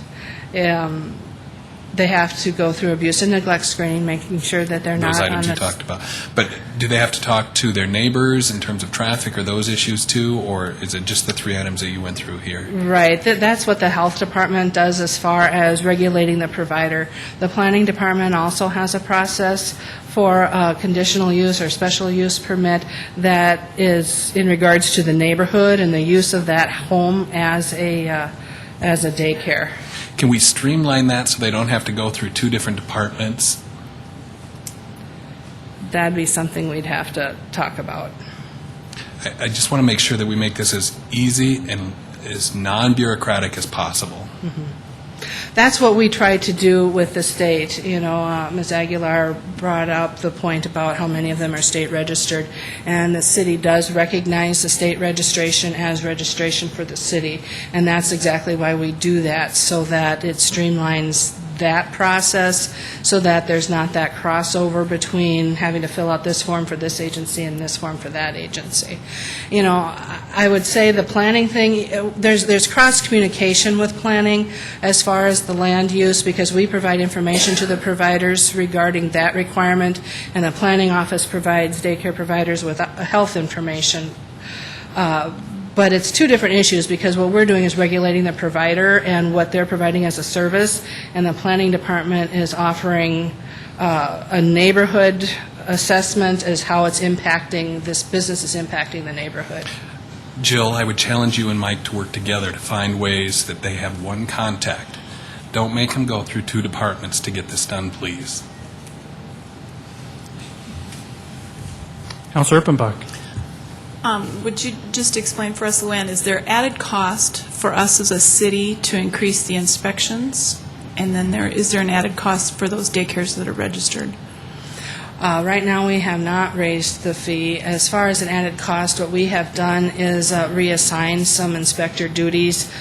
They have to go through abuse and neglect screening, making sure that they're not those on items you talked about. But do they have to talk to their neighbors in terms of traffic or those issues too, or is it just the 3 items that you went through here? Right. That's what the health department does as far as regulating the provider. The planning department also has a process for a conditional use or special use permit that is in regards to the neighborhood and the use of that home as a daycare. Can we streamline that so they don't have to go through 2 different departments? That'd be something we'd have to talk about. I just want to make sure that we make this as easy and as non-bureaucratic as possible. Mm-hmm. That's what we try to do with the state. Ms. Aguilar brought up the point about how many of them are state registered, and the city does recognize the state registration as registration for the city, and that's exactly why we do that, so that it streamlines that process, so that there's not that crossover between having to fill out this form for this agency and this form for that agency. I would say the planning thing, there's cross-communication with planning as far as the land use, because we provide information to the providers regarding that requirement, and the planning office provides daycare providers with health information. But it's 2 different issues, because what we're doing is regulating the provider and what they're providing as a service, and the planning department is offering a neighborhood assessment as how it's impacting, this business is impacting the neighborhood. Jill, I would challenge you and Mike to work together to find ways that they have one contact. Don't make them go through 2 departments to get this done, please. Councilor Erpenbach. Would you just explain for us, Luann, is there added cost for us as a city to increase the inspections? And then is there an added cost for those daycares that are registered? Right now, we have not raised the fee. As far as an added cost, what we have done is reassign some inspector duties,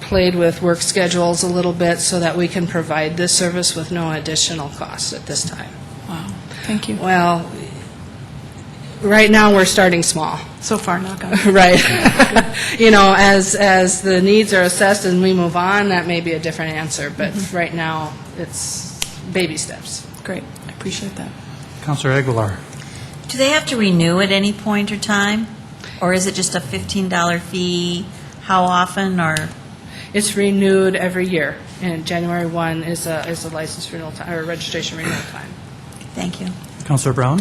played with work schedules a little bit so that we can provide this service with no additional costs at this time. Wow, thank you. Well, right now, we're starting small. So far, knock on wood. Right. As the needs are assessed and we move on, that may be a different answer. But right now, it's baby steps. Great. I appreciate that. Councilor Aguilar. Do they have to renew at any point or time? Or is it just a $15 fee? How often, or? It's renewed every year, and January 1 is a license renewal time, or registration renewal time. Thank you. Councilor Brown.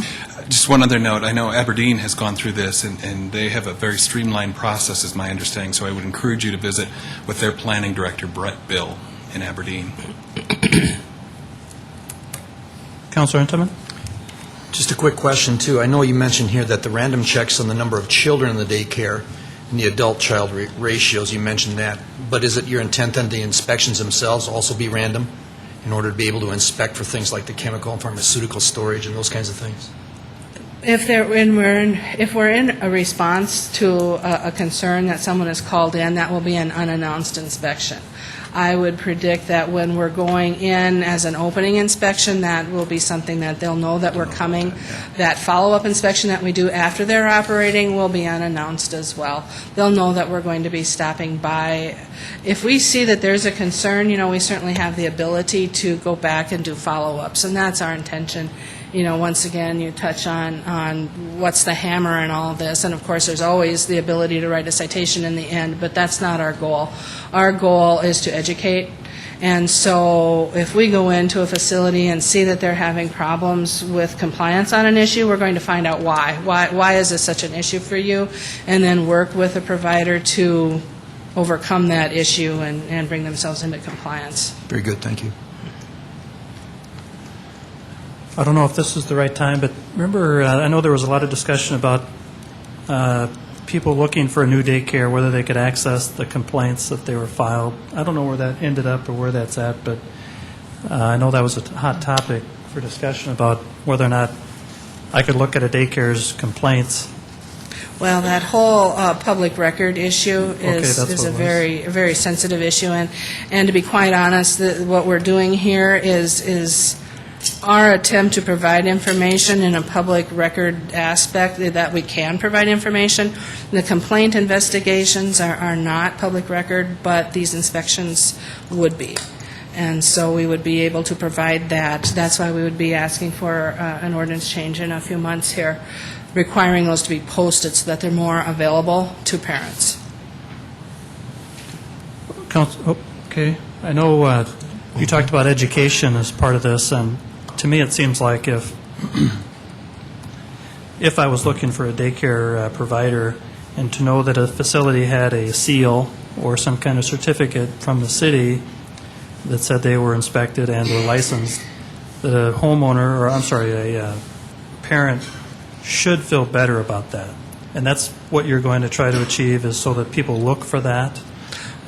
Just one other note. I know Aberdeen has gone through this, and they have a very streamlined process, is my understanding, so I would encourage you to visit with their planning director, Brett Bill, in Aberdeen. Councilor Intamin. Just a quick question, too. I know you mentioned here that the random checks on the number of children in the daycare and the adult-child ratios, you mentioned that. But is it your intent then the inspections themselves also be random in order to be able to inspect for things like the chemical and pharmaceutical storage and those kinds of things? If we're in a response to a concern that someone has called in, that will be an unannounced inspection. I would predict that when we're going in as an opening inspection, that will be something that they'll know that we're coming. That follow-up inspection that we do after they're operating will be unannounced as well. They'll know that we're going to be stopping by. If we see that there's a concern, we certainly have the ability to go back and do follow-ups, and that's our intention once again, you touch on what's the hammer in all of this, and of course, there's always the ability to write a citation in the end, but that's not our goal. Our goal is to educate. And so if we go into a facility and see that they're having problems with compliance on an issue, we're going to find out why. Why is this such an issue for you? And then work with the provider to overcome that issue and bring themselves into compliance. Very good, thank you. I don't know if this is the right time, but remember, I know there was a lot of discussion about people looking for a new daycare, whether they could access the complaints that they were filed. I don't know where that ended up or where that's at, but I know that was a hot topic for discussion about whether or not I could look at a daycare's complaints. Well, that whole public record issue is that's what a it was. very sensitive issue, and to be quite honest, what we're doing here is our attempt to provide information in a public record aspect, that we can provide information. The complaint investigations are not public record, but these inspections would be. And so we would be able to provide that. That's why we would be asking for an ordinance change in a few months here, requiring those to be posted so that they're more available to parents. Okay. I know you talked about education as part of this, and to me it seems like if I was looking for a daycare provider and to know that a facility had a seal or some kind of certificate from the city that said they were inspected and were licensed, that a homeowner, or a parent should feel better about that. And that's what you're going to try to achieve, is so that people look for that.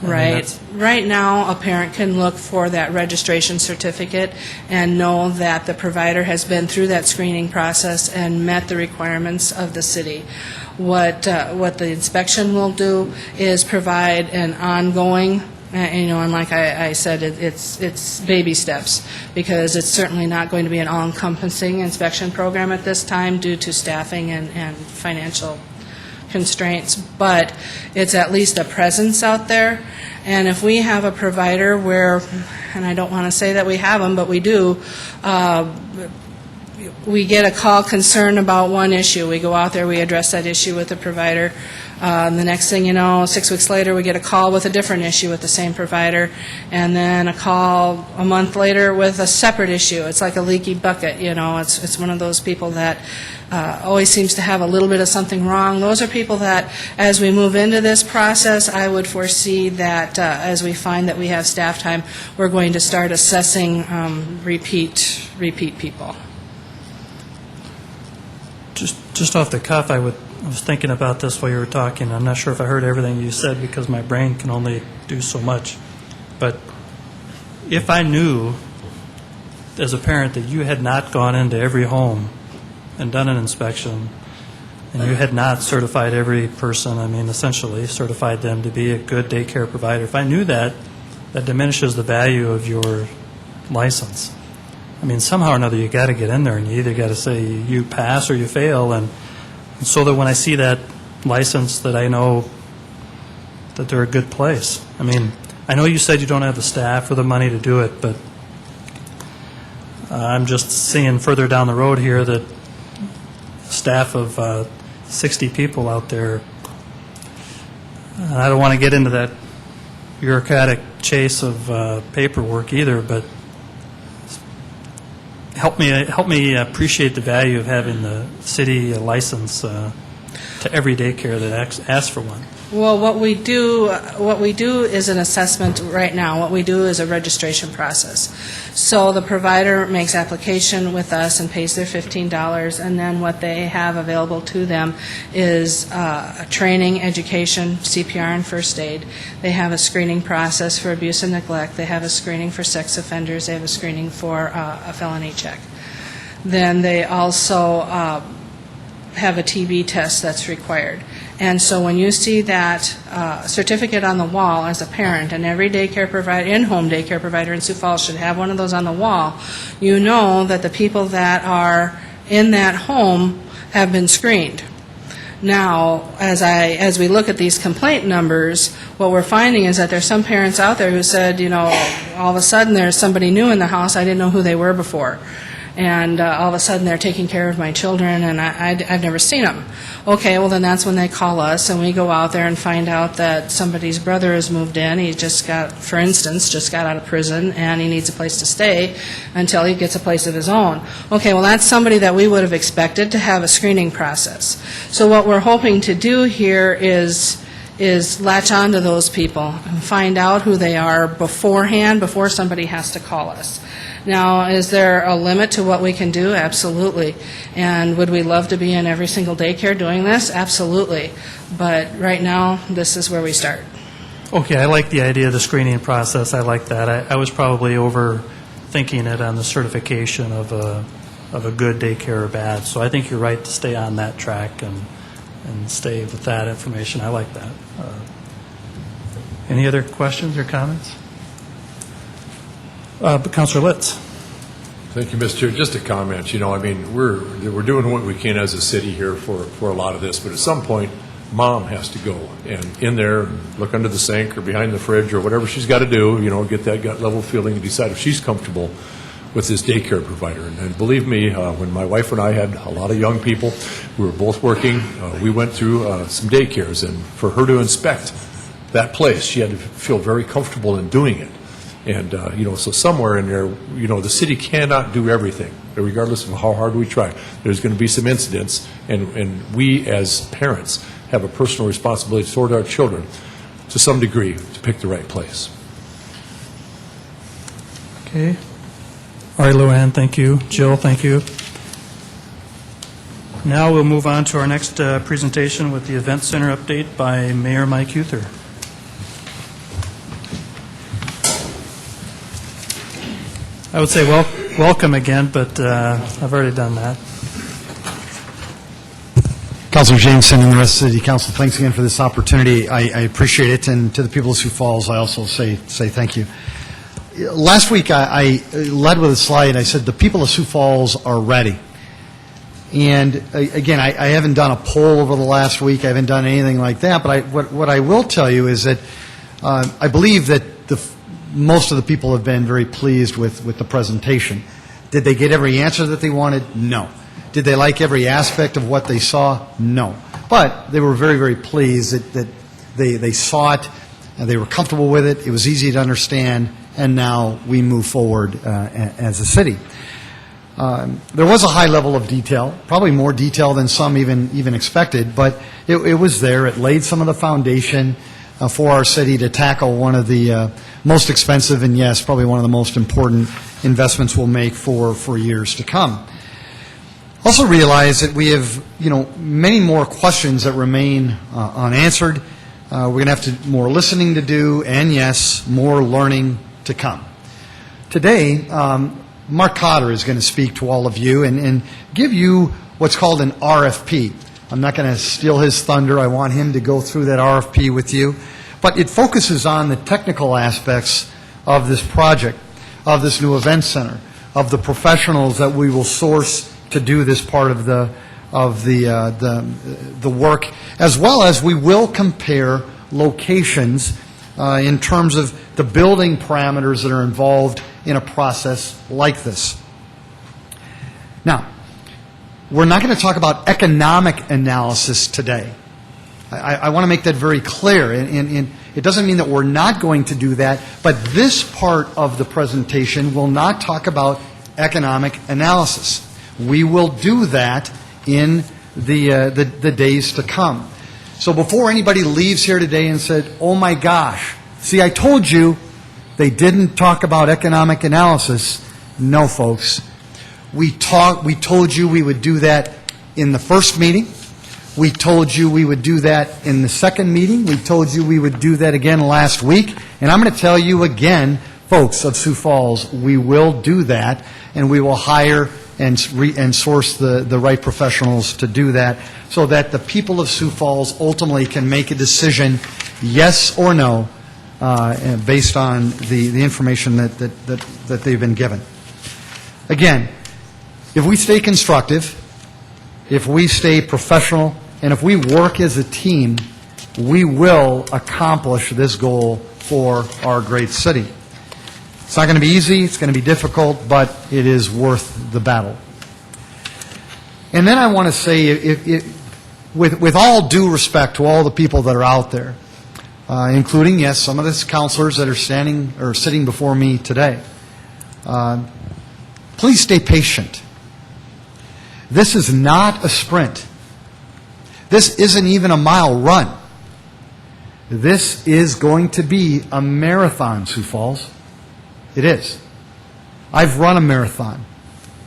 Right. Right now, a parent can look for that registration certificate and know that the provider has been through that screening process and met the requirements of the city. What the inspection will do is provide an ongoing, and like I said, it's baby steps, because it's certainly not going to be an all-encompassing inspection program at this time due to staffing and financial constraints, but it's at least a presence out there. And if we have a provider where, and I don't want to say that we have them, but we do, we get a call concern about one issue. We go out there, we address that issue with the provider. The next thing you know, 6 weeks later, we get a call with a different issue with the same provider, and then a call a month later with a separate issue. It's like a leaky bucket, It's one of those people that always seems to have a little bit of something wrong. Those are people that, as we move into this process, I would foresee that as we find that we have staff time, we're going to start assessing repeat people. Just off the cuff, I was thinking about this while you were talking. I'm not sure if I heard everything you said because my brain can only do so much. But if I knew as a parent that you had not gone into every home and done an inspection, and you had not certified every person, essentially certified them to be a good daycare provider, if I knew that, that diminishes the value of your license. Somehow or another, you got to get in there, and you either got to say you pass or you fail, and so that when I see that license, that I know that they're a good place. I know you said you don't have the staff or the money to do it, but I'm just seeing further down the road here that staff of 60 people out there, and I don't want to get into that bureaucratic chase of paperwork either, but help me appreciate the value of having the city license to every daycare that asks for one. Well, what we do is an assessment right now. What we do is a registration process. So the provider makes application with us and pays their $15, and then what they have available to them is training, education, CPR, and first aid. They have a screening process for abuse and neglect. They have a screening for sex offenders. They have a screening for a felony check. Then they also have a TB test that's required. And so when you see that certificate on the wall as a parent, and every daycare provider, in-home daycare provider in Sioux Falls should have one of those on the wall, you know that the people that are in that home have been screened. Now, as we look at these complaint numbers, what we're finding is that there's some parents out there who said, all of a sudden there's somebody new in the house, I didn't know who they were before. and all of a sudden they're taking care of my children, and I've never seen them. Okay, well then that's when they call us, and we go out there and find out that somebody's brother has moved in. He just got, for instance, just got out of prison, and he needs a place to stay until he gets a place of his own. Okay, well that's somebody that we would have expected to have a screening process. So what we're hoping to do here is latch on to those people and find out who they are beforehand, before somebody has to call us. Now, is there a limit to what we can do? Absolutely. And would we love to be in every single daycare doing this? Absolutely. But right now, this is where we start. Okay, I like the idea of the screening process. I like that. I was probably overthinking it on the certification of a good daycare or bad. So I think you're right to stay on that track and stay with that information. I like that. Any other questions or comments? Councilor Litz. Thank you, Mr. Chair. Just a comment. You know, I mean, we're doing what we can as a city here for a lot of this, but at some point, Mom has to go and in there, look under the sink or behind the fridge or whatever she's got to do, you know, get that gut level feeling and decide if she's comfortable with this daycare provider. And believe me, when my wife and I had a lot of young people, we were both working, we went through some daycares, and for her to inspect that place, she had to feel very comfortable in doing it. And, you know, so somewhere in there, you know, the city cannot do everything, regardless of how hard we try. There's going to be some incidents, and we as parents have a personal responsibility toward our children to some degree to pick the right place. Okay. All right, Luann, thank you. Jill, thank you. Now we'll move on to our next presentation with the Event Center update by Mayor Mike Uther. I would say welcome again, but I've already done that. Councilor Jameson and the rest of the City Council, thanks again for this opportunity. I appreciate it, and to the people of Sioux Falls, I also say thank you. Last week, I led with a slide. I said the people of Sioux Falls are ready. And again, I haven't done a poll over the last week. I haven't done anything like that. But what I will tell you is that I believe that most of the people have been very pleased with the presentation. Did they get every answer that they wanted? No. Did they like every aspect of what they saw? No. But they were very, very pleased that they saw it, and they were comfortable with it, it was easy to understand, and now we move forward as a city. There was a high level of detail, probably more detail than some even expected, but it was there. It laid some of the foundation for our city to tackle one of the most expensive and, yes, probably one of the most important investments we'll make for years to come. Also realize that we have, many more questions that remain unanswered. We're going to have more listening to do, and yes, more learning to come. Today, Mark Cotter is going to speak to all of you and give you what's called an RFP. I'm not going to steal his thunder. I want him to go through that RFP with you. But it focuses on the technical aspects of this project, of this new event center, of the professionals that we will source to do this part of the work, as well as we will compare locations in terms of the building parameters that are involved in a process like this. Now, we're not going to talk about economic analysis today. I want to make that very clear, and it doesn't mean that we're not going to do that, but this part of the presentation will not talk about economic analysis. We will do that in the days to come. So before anybody leaves here today and said, oh my gosh, see, I told you they didn't talk about economic analysis. No, folks. We told you we would do that in the first meeting. We told you we would do that in the second meeting. We told you we would do that again last week. And I'm going to tell you again, folks of Sioux Falls, we will do that, and we will hire and source the right professionals to do that so that the people of Sioux Falls ultimately can make a decision, yes or no, based on the information that they've been given. Again, if we stay constructive, if we stay professional, and if we work as a team, we will accomplish this goal for our great city. It's not going to be easy, it's going to be difficult, but it is worth the battle. And then I want to say, with all due respect to all the people that are out there, including, yes, some of the counselors that are sitting before me today, please stay patient. This is not a sprint. This isn't even a mile run. This is going to be a marathon, Sioux Falls. It is. I've run a marathon.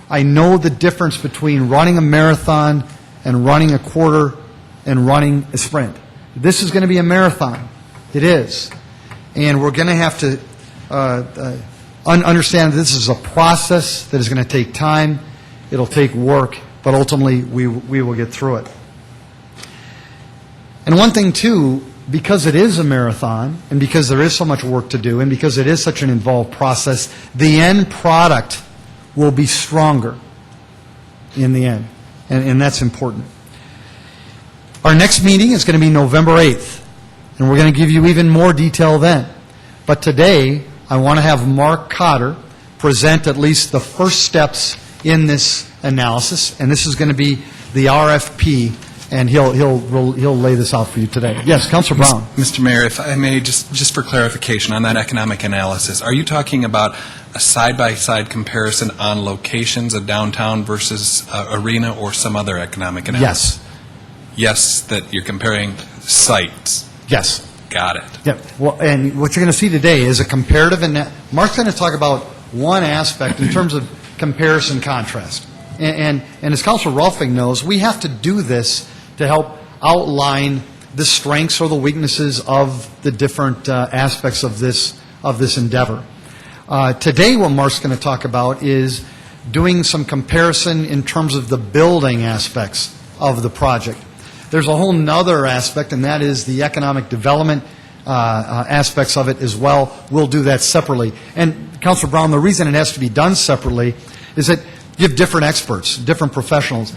I know the difference between running a marathon and running a quarter and running a sprint. This is going to be a marathon. It is. And we're going to have to understand that this is a process that is going to take time. It'll take work, but ultimately we will get through it. And one thing, too, because it is a marathon, and because there is so much work to do, and because it is such an involved process, the end product will be stronger in the end. And that's important. Our next meeting is going to be November 8th, and we're going to give you even more detail then. But today, I want to have Mark Cotter present at least the first steps in this analysis, and this is going to be the RFP, and he'll lay this out for you today. Yes, Councilor Brown. Mr. Mayor, if I may, just for clarification on that economic analysis, are you talking about a side-by-side comparison on locations, a downtown versus arena, or some other economic analysis? Yes. Yes, that you're comparing sites. Yes. Got it. Yeah. Well, and what you're going to see today is a comparative Mark's going to talk about one aspect in terms of comparison contrast. And as Councilor Rolfing knows, we have to do this to help outline the strengths or the weaknesses of the different aspects of this endeavor. Today, what Mark's going to talk about is doing some comparison in terms of the building aspects of the project. There's a whole nother aspect, and that is the economic development aspects of it as well. We'll do that separately. And, Councilor Brown, the reason it has to be done separately is that you have different experts, different professionals.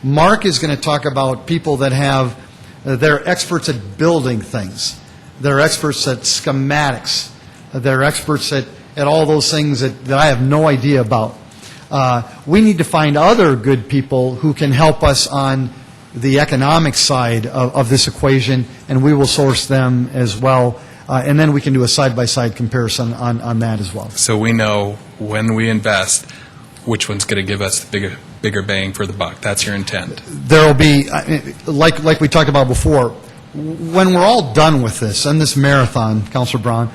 Mark is going to talk about people that have, they're experts at building things. They're experts at schematics. They're experts at all those things that I have no idea about. We need to find other good people who can help us on the economic side of this equation, and we will source them as well. And then we can do a side-by-side comparison on that as well. So we know when we invest which one's going to give us the bigger bang for the buck. That's your intent. There will be, like we talked about before, when we're all done with this, and this marathon, Councilor Braun,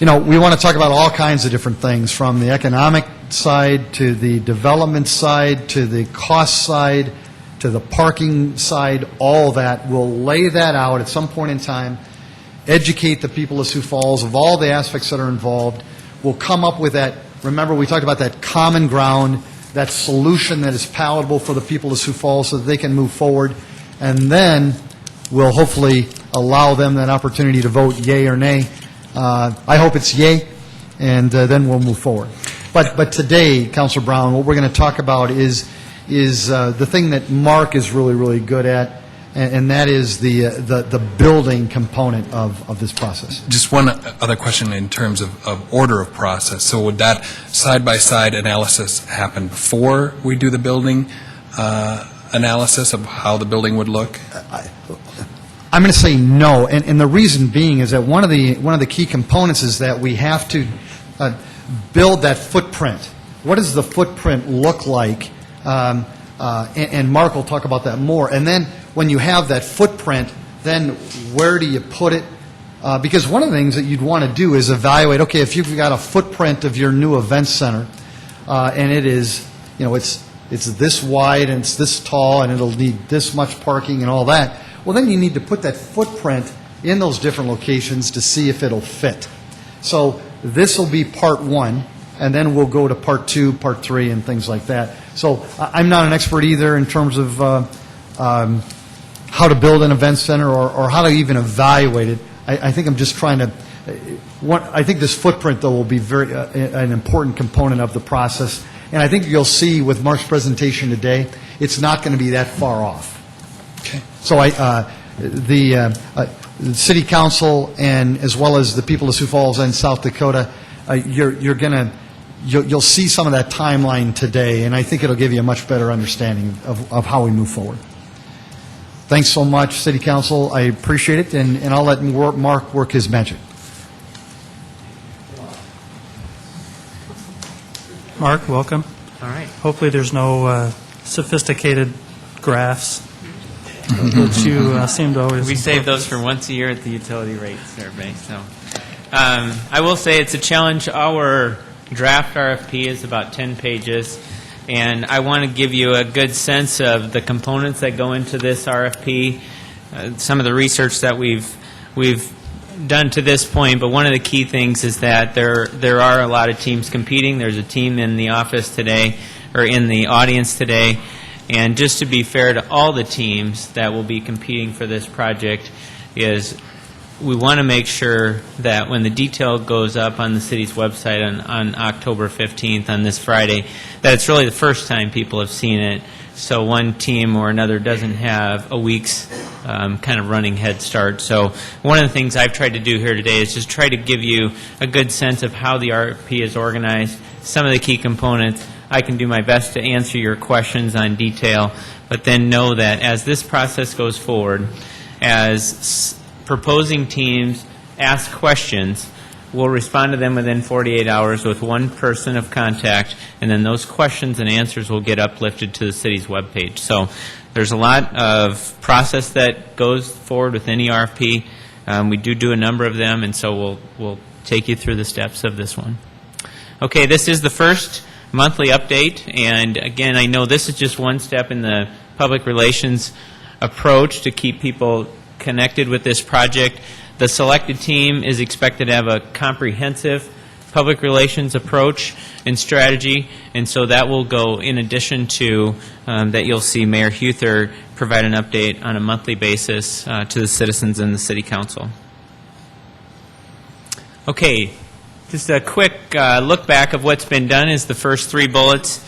we want to talk about all kinds of different things, from the economic side to the development side to the cost side to the parking side, all that. We'll lay that out at some point in time, educate the people of Sioux Falls of all the aspects that are involved. We'll come up with that. Remember, we talked about that common ground, that solution that is palatable for the people of Sioux Falls so that they can move forward. And then we'll hopefully allow them that opportunity to vote yay or nay. I hope it's yay, and then we'll move forward. But today, Councilor Brown, what we're going to talk about is the thing that Mark is really, really good at, and that is the building component of this process. Just one other question in terms of order of process. So would that side-by-side analysis happen before we do the building analysis of how the building would look? I'm going to say no, and the reason being is that one of the key components is that we have to build that footprint. What does the footprint look like? And Mark will talk about that more. And then when you have that footprint, then where do you put it? Because one of the things that you'd want to do is evaluate, okay, if you've got a footprint of your new event center, and it is, it's this wide and it's this tall and it'll need this much parking and all that, well, then you need to put that footprint in those different locations to see if it'll fit. So this will be part one, and then we'll go to part two, part three, and things like that. So I'm not an expert either in terms of how to build an event center or how to even evaluate it. I think I'm just trying to I think this footprint, though, will be an important component of the process. And I think you'll see with Mark's presentation today, it's not going to be that far off. Okay. So the City Council, and as well as the people of Sioux Falls and South Dakota, you'll see some of that timeline today, and I think it'll give you a much better understanding of how we move forward. Thanks so much, City Council. I appreciate it, and I'll let Mark work his magic. Mark, welcome. All right. Hopefully there's no sophisticated graphs that you seem to always... We save those for once a year at the utility rate survey. So, I will say it's a challenge. Our draft RFP is about 10 pages, and I want to give you a good sense of the components that go into this RFP, some of the research that we've done to this point. But one of the key things is that there are a lot of teams competing. There's a team in the office today, or in the audience today. And just to be fair to all the teams that will be competing for this project, is we want to make sure that when the detail goes up on the city's website on October 15th, on this Friday, that it's really the first time people have seen it, so one team or another doesn't have a week's kind of running head start. So one of the things I've tried to do here today is just try to give you a good sense of how the RFP is organized, some of the key components. I can do my best to answer your questions on detail, but then know that as this process goes forward, as proposing teams ask questions, we'll respond to them within 48 hours with one person of contact, and then those questions and answers will get uplifted to the city's webpage. So there's a lot of process that goes forward with any RFP. We do a number of them, and so we'll take you through the steps of this one. Okay, this is the first monthly update, and again, I know this is just one step in the public relations approach to keep people connected with this project. The selected team is expected to have a comprehensive public relations approach and strategy, and so that will go in addition to that you'll see Mayor Huther provide an update on a monthly basis to the citizens and the City Council. Okay, just a quick look back of what's been done is the first three bullets.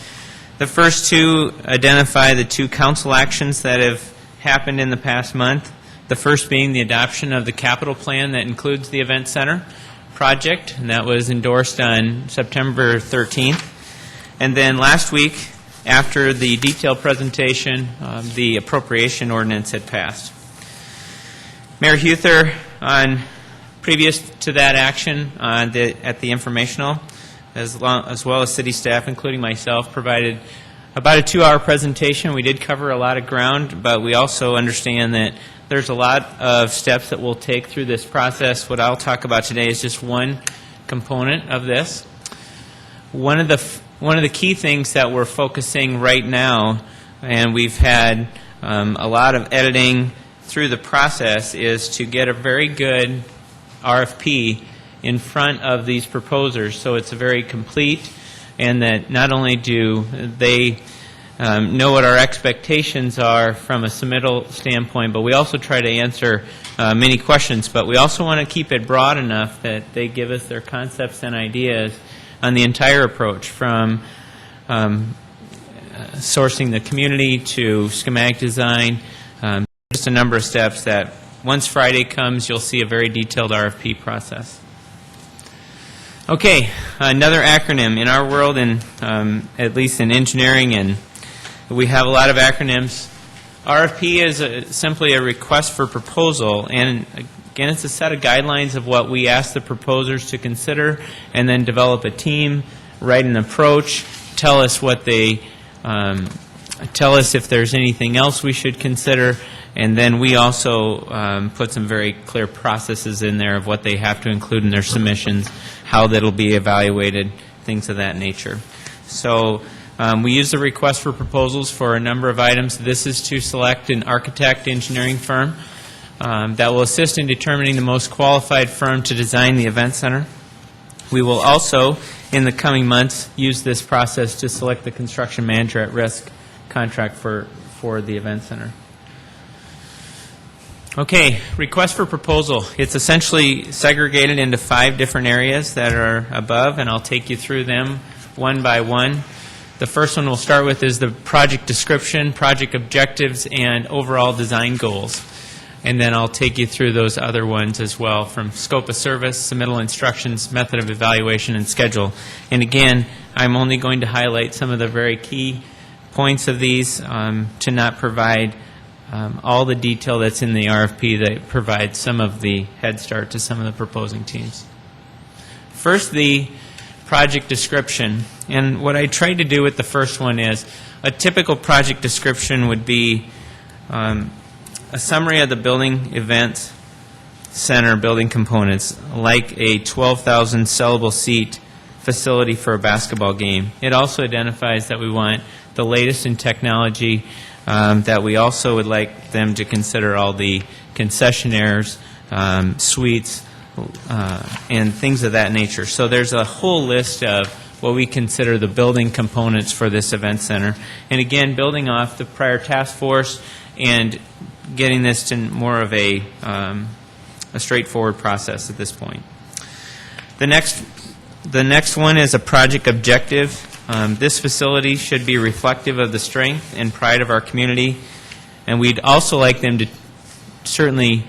The first two identify the two council actions that have happened in the past month. The first being the adoption of the capital plan that includes the Event Center project, and that was endorsed on September 13th. And then last week, after the detailed presentation, the appropriation ordinance had passed. Mayor Huther, previous to that action at the Informational, as well as city staff, including myself, provided about a 2-hour presentation. We did cover a lot of ground, but we also understand that there's a lot of steps that we'll take through this process. What I'll talk about today is just one component of this. One of the key things that we're focusing right now, and we've had a lot of editing through the process, is to get a very good RFP in front of these proposers, so it's very complete, and that not only do they know what our expectations are from a submittal standpoint, but we also try to answer many questions. But we also want to keep it broad enough that they give us their concepts and ideas on the entire approach, from sourcing the community to schematic design, just a number of steps that once Friday comes, you'll see a very detailed RFP process. Okay, another acronym in our world, and at least in engineering, and we have a lot of acronyms. RFP is simply a request for proposal, and again, it's a set of guidelines of what we ask the proposers to consider, and then develop a team, write an approach, tell us what they, tell us if there's anything else we should consider, and then we also put some very clear processes in there of what they have to include in their submissions, how that'll be evaluated, things of that nature. So we use the request for proposals for a number of items. This is to select an architect engineering firm that will assist in determining the most qualified firm to design the event center. We will also, in the coming months, use this process to select the construction manager at risk contract for the event center. Okay, request for proposal. It's essentially segregated into 5 different areas that are above, and I'll take you through them one by one. The first one we'll start with is the project description, project objectives, and overall design goals. and then I'll take you through those other ones as well, from scope of service, submittal instructions, method of evaluation, and schedule. And again, I'm only going to highlight some of the very key points of these to not provide all the detail that's in the RFP that provides some of the head start to some of the proposing teams. First, the project description. And what I tried to do with the first one is a typical project description would be a summary of the building events center building components, like a 12,000 sellable seat facility for a basketball game. It also identifies that we want the latest in technology, that we also would like them to consider all the concessionaires, suites, and things of that nature. So there's a whole list of what we consider the building components for this event center. And again, building off the prior task force and getting this to more of a straightforward process at this point. The next one is a project objective. This facility should be reflective of the strength and pride of our community, and we'd also like them to certainly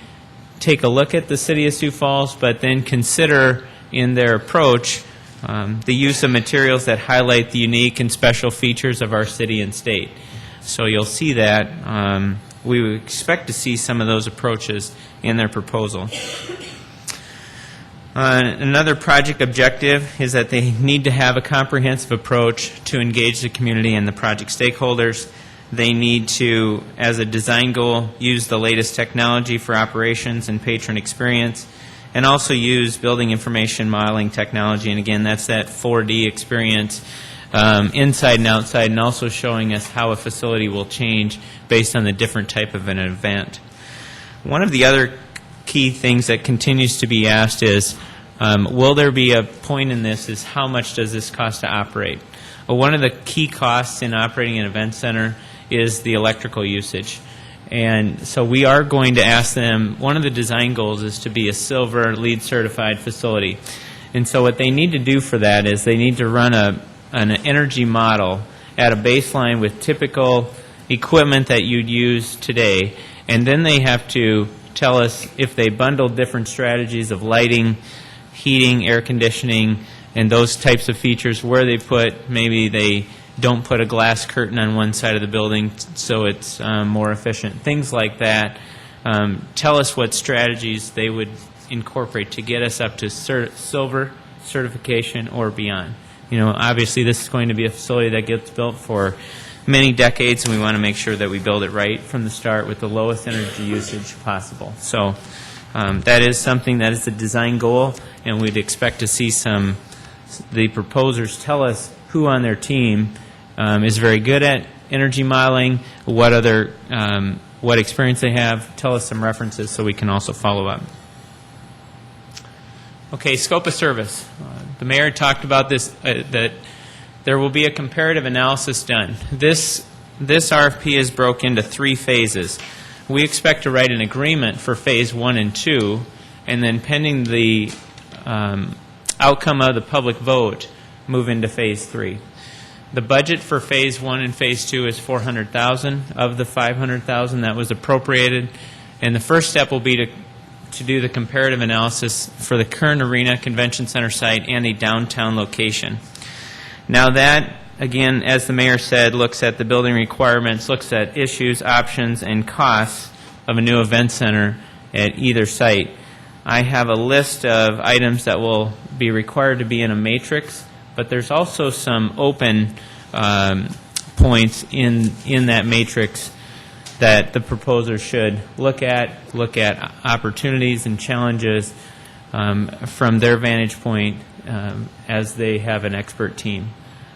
take a look at the City of Sioux Falls, but then consider in their approach the use of materials that highlight the unique and special features of our city and state. So you'll see that. We would expect to see some of those approaches in their proposal. Another project objective is that they need to have a comprehensive approach to engage the community and the project stakeholders. They need to, as a design goal, use the latest technology for operations and patron experience, and also use building information modeling technology. And again, that's that 4D experience, inside and outside, and also showing us how a facility will change based on the different type of an event. One of the other key things that continues to be asked is, will there be a point in this, is how much does this cost to operate? Well, one of the key costs in operating an event center is the electrical usage. And so we are going to ask them, one of the design goals is to be a silver LEED certified facility. And so what they need to do for that is they need to run an energy model at a baseline with typical equipment that you'd use today, and then they have to tell us if they bundle different strategies of lighting, heating, air conditioning, and those types of features, where they put, maybe they don't put a glass curtain on one side of the building so it's more efficient. Things like that. Tell us what strategies they would incorporate to get us up to silver certification or beyond. You know, obviously this is going to be a facility that gets built for many decades, and we want to make sure that we build it right from the start with the lowest energy usage possible. So that is something that is a design goal, and we'd expect to see the proposers tell us who on their team is very good at energy modeling, what experience they have, tell us some references so we can also follow up. Okay, scope of service. The mayor talked about this, that there will be a comparative analysis done. This RFP is broken into 3 phases. We expect to write an agreement for phase 1 and 2, and then pending the outcome of the public vote, move into phase 3. The budget for phase 1 and phase 2 is $400,000 of the $500,000 that was appropriated, and the first step will be to do the comparative analysis for the current arena convention center site and a downtown location. Now that, again, as the mayor said, looks at the building requirements, looks at issues, options, and costs of a new event center at either site. I have a list of items that will be required to be in a matrix, but there's also some open points in that matrix that the proposer should look at opportunities and challenges from their vantage point as they have an expert team.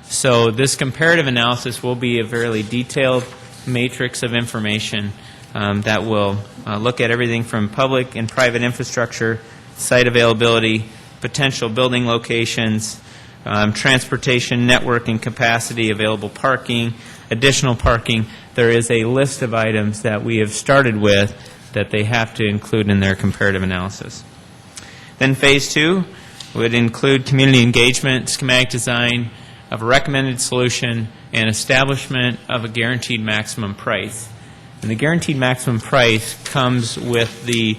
So this comparative analysis will be a fairly detailed matrix of information that will look at everything from public and private infrastructure, site availability, potential building locations, transportation network and capacity, available parking, additional parking. There is a list of items that we have started with that they have to include in their comparative analysis. Then phase 2 would include community engagement, schematic design of a recommended solution, and establishment of a guaranteed maximum price. And the guaranteed maximum price comes with the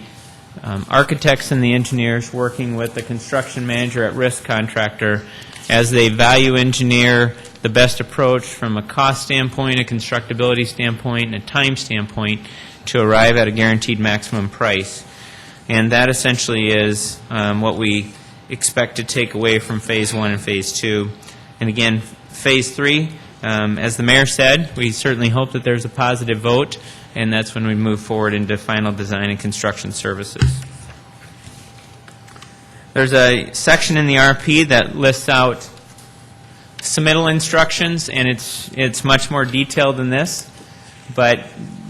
architects and the engineers working with the construction manager at risk contractor as they value engineer the best approach from a cost standpoint, a constructability standpoint, and a time standpoint to arrive at a guaranteed maximum price. And that essentially is what we expect to take away from Phase 1 and Phase 2. And again, Phase 3, as the mayor said, we certainly hope that there's a positive vote, and that's when we move forward into final design and construction services. There's a section in the RFP that lists out submittal instructions, and it's much more detailed than this. But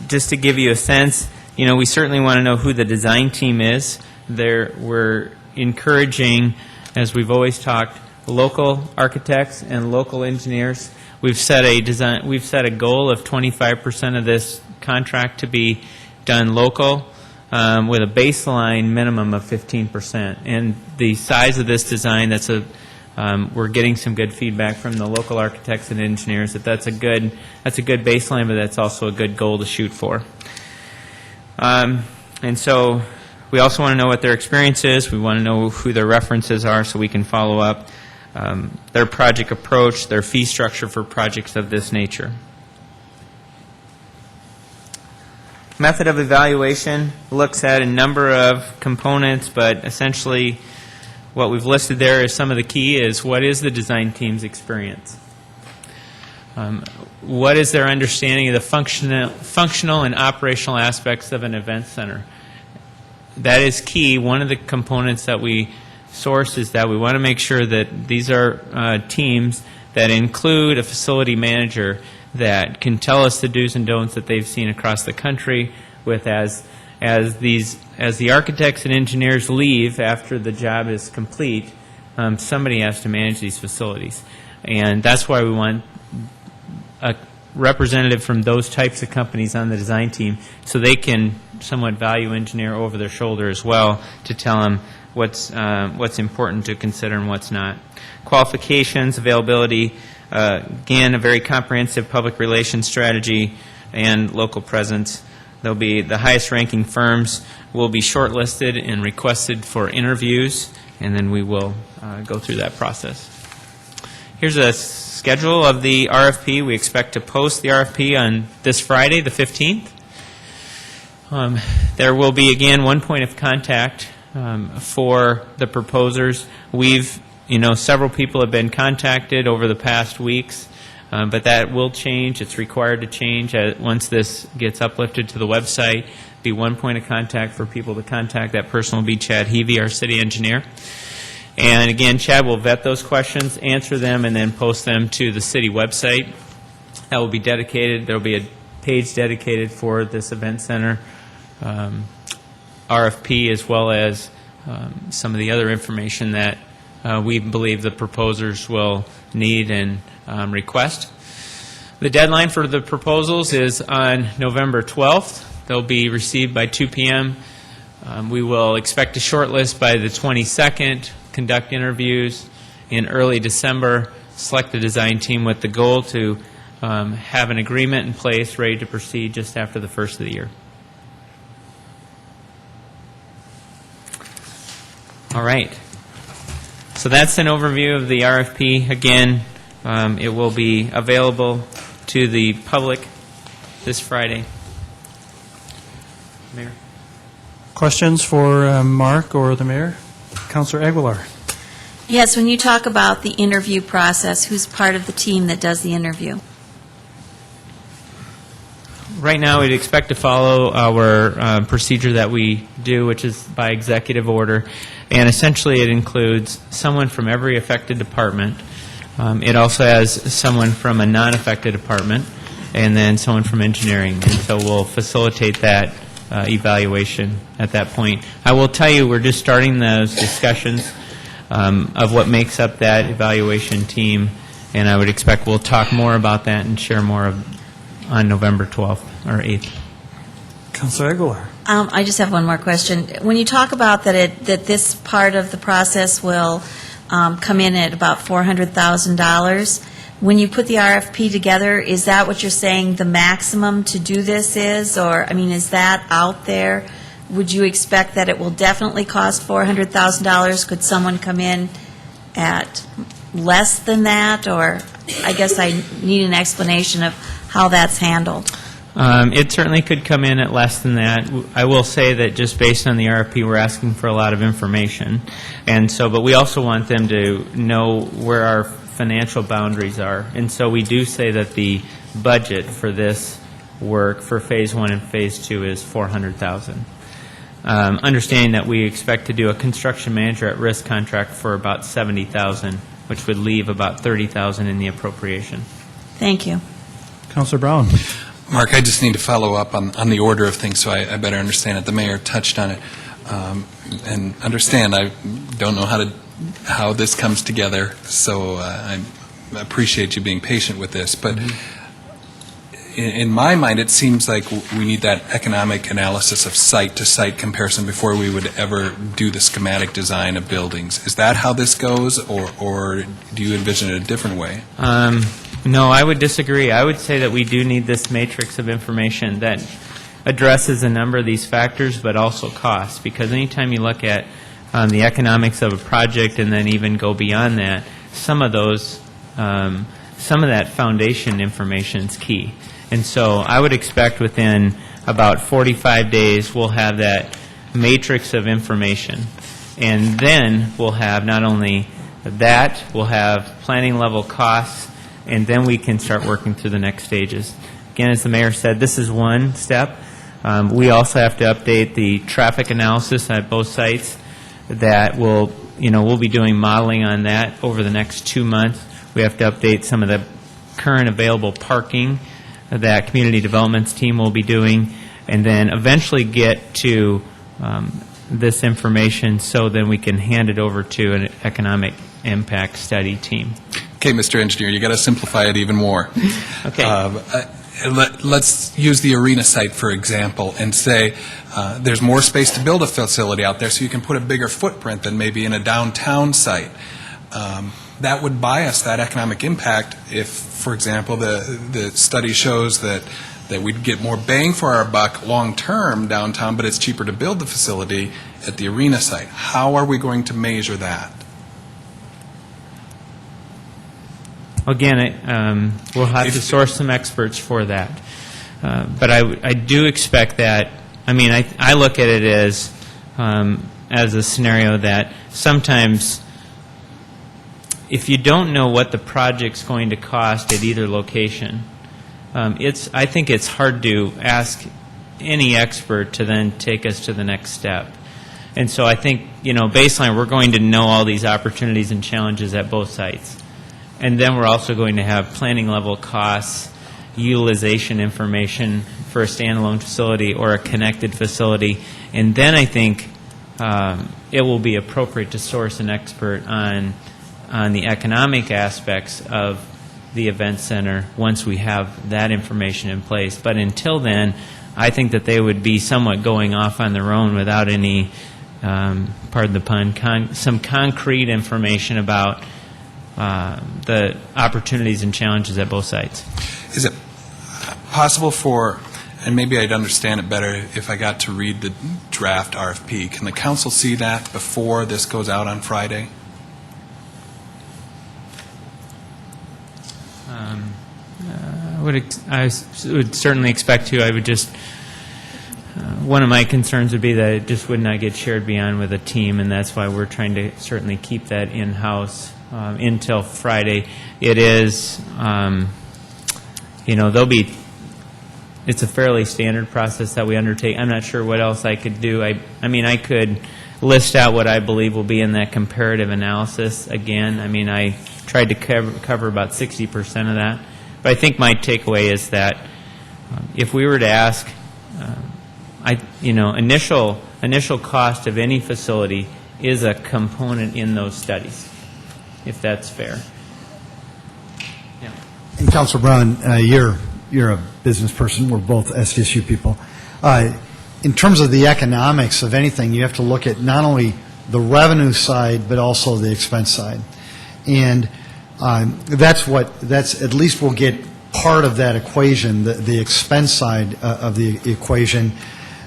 just to give you a sense, you know, we certainly want to know who the design team is. We're encouraging, as we've always talked, local architects and local engineers. We've set a goal of 25% of this contract to be done local, with a baseline minimum of 15%. And the size of this design, we're getting some good feedback from the local architects and engineers that's a good baseline, but that's also a good goal to shoot for. And so we also want to know what their experience is. We want to know who their references are so we can follow up their project approach, their fee structure for projects of this nature. Method of evaluation looks at a number of components, but essentially what we've listed there is some of the key is what is the design team's experience? What is their understanding of the functional and operational aspects of an event center? That is key. One of the components that we source is that we want to make sure that these are teams that include a facility manager that can tell us the do's and don'ts that they've seen across the country with as the architects and engineers leave after the job is complete, somebody has to manage these facilities. And that's why we want a representative from those types of companies on the design team so they can somewhat value engineer over their shoulder as well to tell them what's important to consider and what's not. Qualifications, availability, again, a very comprehensive public relations strategy and local presence. There'll be the highest ranking firms will be shortlisted and requested for interviews, and then we will go through that process. Here's a schedule of the RFP. We expect to post the RFP on this Friday, the 15th. There will be, again, one point of contact for the proposers. Several people have been contacted over the past weeks, but that will change. It's required to change once this gets uplifted to the website. Be one point of contact for people to contact. That person will be Chad Heavey, our city engineer. And again, Chad will vet those questions, answer them, and then post them to the city website. That will be dedicated. There will be a page dedicated for this event center RFP, as well as some of the other information that we believe the proposers will need and request. The deadline for the proposals is on November 12th. They'll be received by 2 p.m. We will expect to shortlist by the 22nd, conduct interviews in early December, select the design team with the goal to have an agreement in place ready to proceed just after the first of the year. All right. So that's an overview of the RFP. Again, it will be available to the public this Friday. Mayor. Questions for Mark or the mayor? Councilor Aguilar. Yes, when you talk about the interview process, who's part of the team that does the interview? Right now, we'd expect to follow our procedure that we do, which is by executive order. And essentially, it includes someone from every affected department. It also has someone from a non-affected department, and then someone from engineering. And so we'll facilitate that evaluation at that point. I will tell you, we're just starting those discussions of what makes up that evaluation team, and I would expect we'll talk more about that and share more on November 12th or 8th. Councilor Aguilar. I just have one more question. When you talk about that this part of the process will come in at about $400,000, when you put the RFP together, is that what you're saying the maximum to do this is? Or, I mean, is that out there? Would you expect that it will definitely cost $400,000? Could someone come in at less than that? Or, I guess I need an explanation of how that's handled. It certainly could come in at less than that. I will say that just based on the RFP, we're asking for a lot of information. And so, but we also want them to know where our financial boundaries are. And so we do say that the budget for this work for Phase 1 and Phase 2 is $400,000. Understanding that we expect to do a construction manager at risk contract for about $70,000, which would leave about $30,000 in the appropriation. Thank you. Councilor Brown. Mark, I just need to follow up on the order of things so I better understand it. The mayor touched on it. And understand, I don't know how this comes together, so I appreciate you being patient with this. But in my mind, it seems like we need that economic analysis of site-to-site comparison before we would ever do the schematic design of buildings. Is that how this goes, or do you envision it a different way? No, I would disagree. I would say that we do need this matrix of information that addresses a number of these factors, but also costs, because anytime you look at the economics of a project and then even go beyond that, some of that foundation information is key. And so I would expect within about 45 days we'll have that matrix of information. And then we'll have not only that, we'll have planning level costs, and then we can start working through the next stages. Again, as the mayor said, this is one step. We also have to update the traffic analysis at both sites. That we'll be doing modeling on that over the next 2 months. We have to update some of the current available parking that community developments team will be doing, and then eventually get to this information so then we can hand it over to an economic impact study team. Okay, Mr. Engineer, you got to simplify it even more. Okay. Let's use the arena site, for example, and say there's more space to build a facility out there, so you can put a bigger footprint than maybe in a downtown site. That would buy us that economic impact if, for example, the study shows that we'd get more bang for our buck long-term downtown, but it's cheaper to build the facility at the arena site. How are we going to measure that? Again, we'll have to source some experts for that. But I do expect that, I look at it as a scenario that sometimes if you don't know what the project's going to cost at either location, I think it's hard to ask any expert to then take us to the next step. And so I think, baseline, we're going to know all these opportunities and challenges at both sites. And then we're also going to have planning level costs, utilization information for a standalone facility or a connected facility. And then I think it will be appropriate to source an expert on the economic aspects of the event center once we have that information in place. But until then, I think that they would be somewhat going off on their own without any, pardon the pun, some concrete information about the opportunities and challenges at both sites. Is it possible for, and maybe I'd understand it better if I got to read the draft RFP, can the council see that before this goes out on Friday? I would certainly expect to. I would just, one of my concerns would be that it just would not get shared beyond with a team, and that's why we're trying to certainly keep that in-house until Friday. It is, it's a fairly standard process that we undertake. I'm not sure what else I could do. I could list out what I believe will be in that comparative analysis again. I tried to cover about 60% of that. But I think my takeaway is that if we were to ask, initial cost of any facility is a component in those studies, if that's fair. Yeah. And Councilor Brown, you're a business person. We're both SDSU people. In terms of the economics of anything, you have to look at not only the revenue side but also the expense side. And That's at least we'll get part of that equation, the expense side of the equation,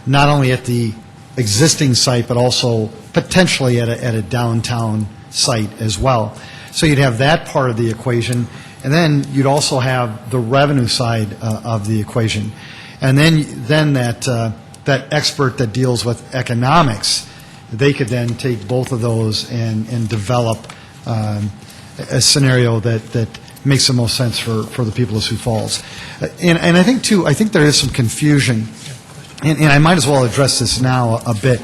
not only at the existing site, but also potentially at a downtown site as well. So you'd have that part of the equation, and then you'd also have the revenue side of the equation. And then that expert that deals with economics, they could then take both of those and develop a scenario that makes the most sense for the people of Sioux Falls. And I think, too, I think there is some confusion, and I might as well address this now a bit.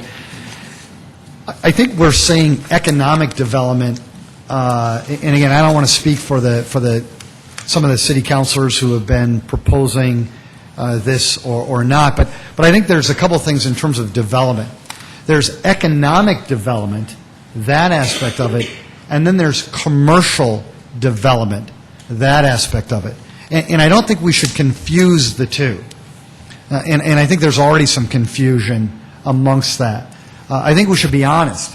I think we're saying economic development, and again, I don't want to speak for some of the city councilors who have been proposing this or not, but I think there's a couple of things in terms of development. There's economic development, that aspect of it, and then there's commercial development, that aspect of it. And I don't think we should confuse the two. And I think there's already some confusion amongst that. I think we should be honest.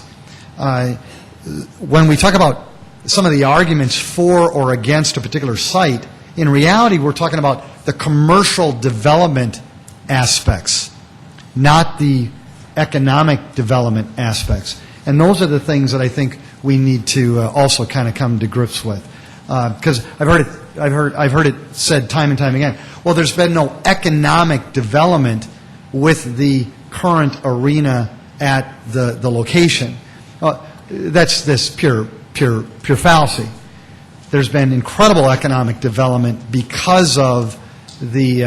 When we talk about some of the arguments for or against a particular site, in reality, we're talking about the commercial development aspects, not the economic development aspects. And those are the things that I think we need to also kind of come to grips with. Because I've heard it said time and time again, well, there's been no economic development with the current arena at the location. That's this pure fallacy. There's been incredible economic development because of the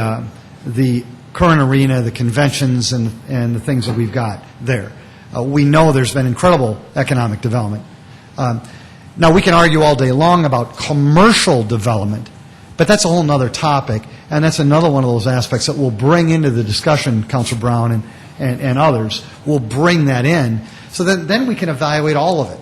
current arena, the conventions, and the things that we've got there. We know there's been incredible economic development. Now, we can argue all day long about commercial development, but that's a whole other topic, and that's another one of those aspects that we'll bring into the discussion, Councilor Brown and others. We'll bring that in so that then we can evaluate all of it.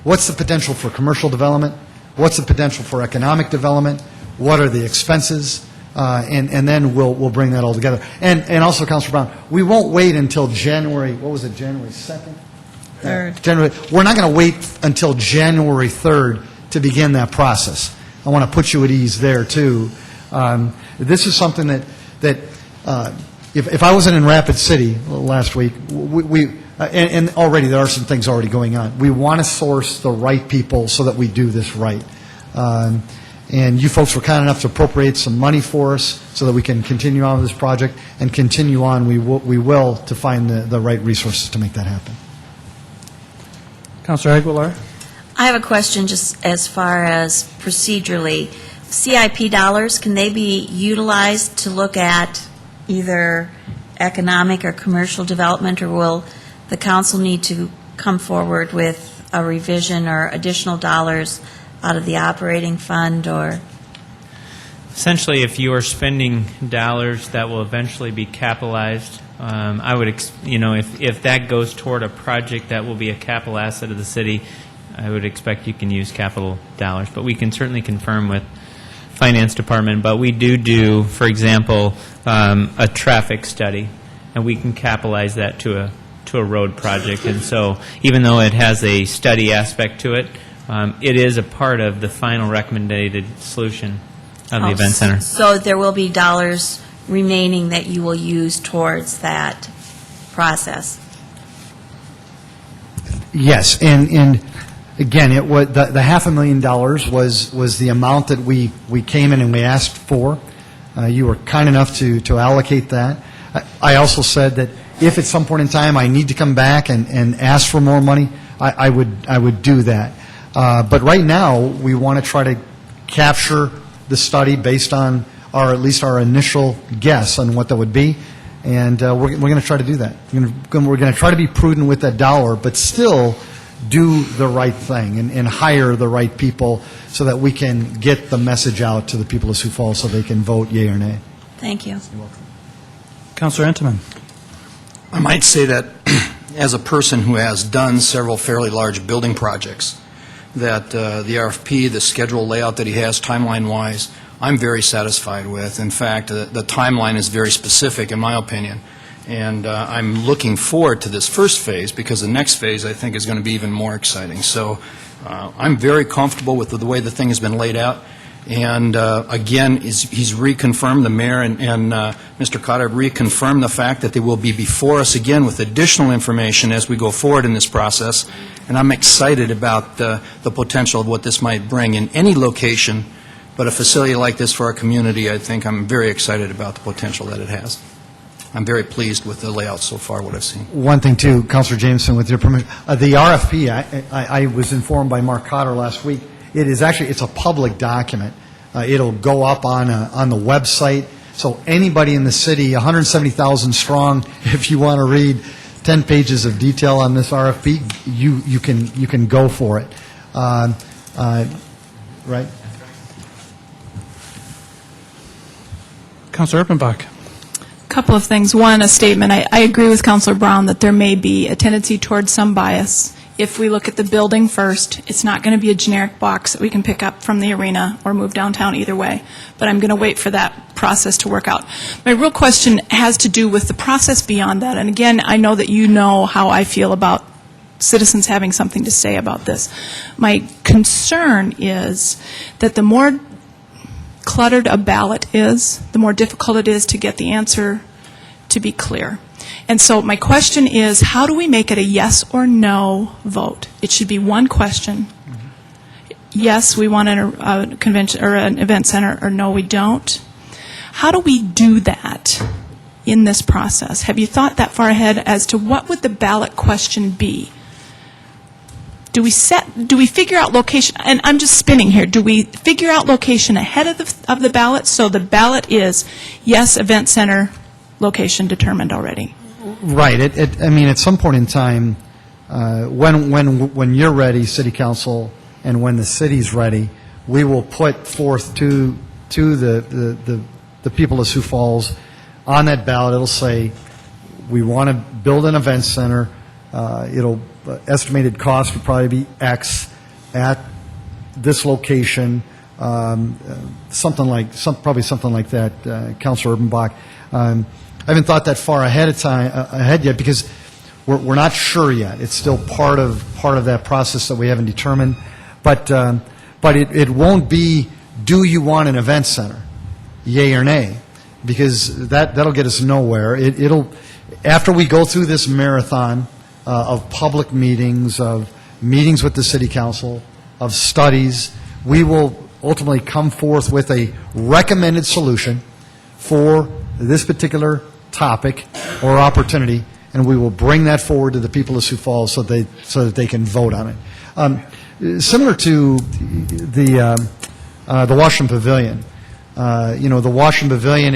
What's the potential for commercial development? What's the potential for economic development? What are the expenses? And then we'll bring that all together. And also, Councilor Brown, we won't wait until January 2nd? 3rd. We're not going to wait until January 3rd to begin that process. I want to put you at ease there, too. This is something that if I wasn't in Rapid City last week, and already there are some things already going on. We want to source the right people so that we do this right. And you folks were kind enough to appropriate some money for us so that we can continue on with this project and continue on. We will to find the right resources to make that happen. Councilor Aguilar? I have a question just as far as procedurally. CIP dollars, can they be utilized to look at either economic or commercial development, or will the council need to come forward with a revision or additional dollars out of the operating fund? Or Essentially, if you are spending dollars that will eventually be capitalized, I would, if that goes toward a project that will be a capital asset of the city, I would expect you can use capital dollars. But we can certainly confirm with Finance Department. But we do, for example, a traffic study, and we can capitalize that to a road project. And so, even though it has a study aspect to it, it is a part of the final recommended solution of the event center. So there will be dollars remaining that you will use towards that process? Yes, and again, it was the $500,000 was the amount that we came in and we asked for. You were kind enough to allocate that. I also said that if at some point in time I need to come back and ask for more money, I would do that. But right now, we want to try to capture the study based on at least our initial guess on what that would be, and we're going to try to do that. We're going to try to be prudent with that dollar, but still do the right thing and hire the right people so that we can get the message out to the people of Sioux Falls so they can vote yea or nay. Thank you. You're welcome. Councilor Entenmann? I might say that as a person who has done several fairly large building projects, that the RFP, the schedule layout that he has timeline-wise, I'm very satisfied with. In fact, the timeline is very specific, in my opinion. And I'm looking forward to this first phase because the next phase, I think, is going to be even more exciting. So I'm very comfortable with the way the thing has been laid out. And again, he's reconfirmed, the mayor and Mr. Cotter have reconfirmed the fact that they will be before us again with additional information as we go forward in this process. And I'm excited about the potential of what this might bring in any location, but a facility like this for our community, I think I'm very excited about the potential that it has. I'm very pleased with the layout so far, what I've seen. One thing, too, Councilor Jameson, with your permission, the RFP, I was informed by Mark Cotter last week, it's a public document. It'll go up on the website, so anybody in the city, 170,000 strong, if you want to read 10 pages of detail on this RFP, you can go for it. Right? Councilor Erpenbach. Couple of things. One, a statement. I agree with Councilor Brown that there may be a tendency towards some bias. If we look at the building first, it's not going to be a generic box that we can pick up from the arena or move downtown either way. But I'm going to wait for that process to work out. My real question has to do with the process beyond that. And again, I know that you know how I feel about citizens having something to say about this. My concern is that the more cluttered a ballot is, the more difficult it is to get the answer to be clear. And so my question is, how do we make it a yes or no vote? It should be one question. Yes, we want a convention or an event center, or no, we don't. How do we do that in this process? Have you thought that far ahead as to what would the ballot question be? Do we figure out location, and I'm just spinning here, do we figure out location ahead of the ballot, so the ballot is, yes, event center, location determined already? Right. I mean, at some point in time, when you're ready, City Council, and when the city's ready, we will put forth to the people of Sioux Falls on that ballot. It'll say, we want to build an event center. Estimated cost would probably be X at this location. Something like that, Councilor Urbanbach. I haven't thought that far ahead yet, because we're not sure yet. It's still part of that process that we haven't determined. But it won't be, do you want an event center, yay or nay? Because that'll get us nowhere. It'll after we go through this marathon of public meetings, of meetings with the City Council, of studies, we will ultimately come forth with a recommended solution for this particular topic or opportunity, and we will bring that forward to the people of Sioux Falls so that they can vote on it. Similar to the Washington Pavilion, the Washington Pavilion,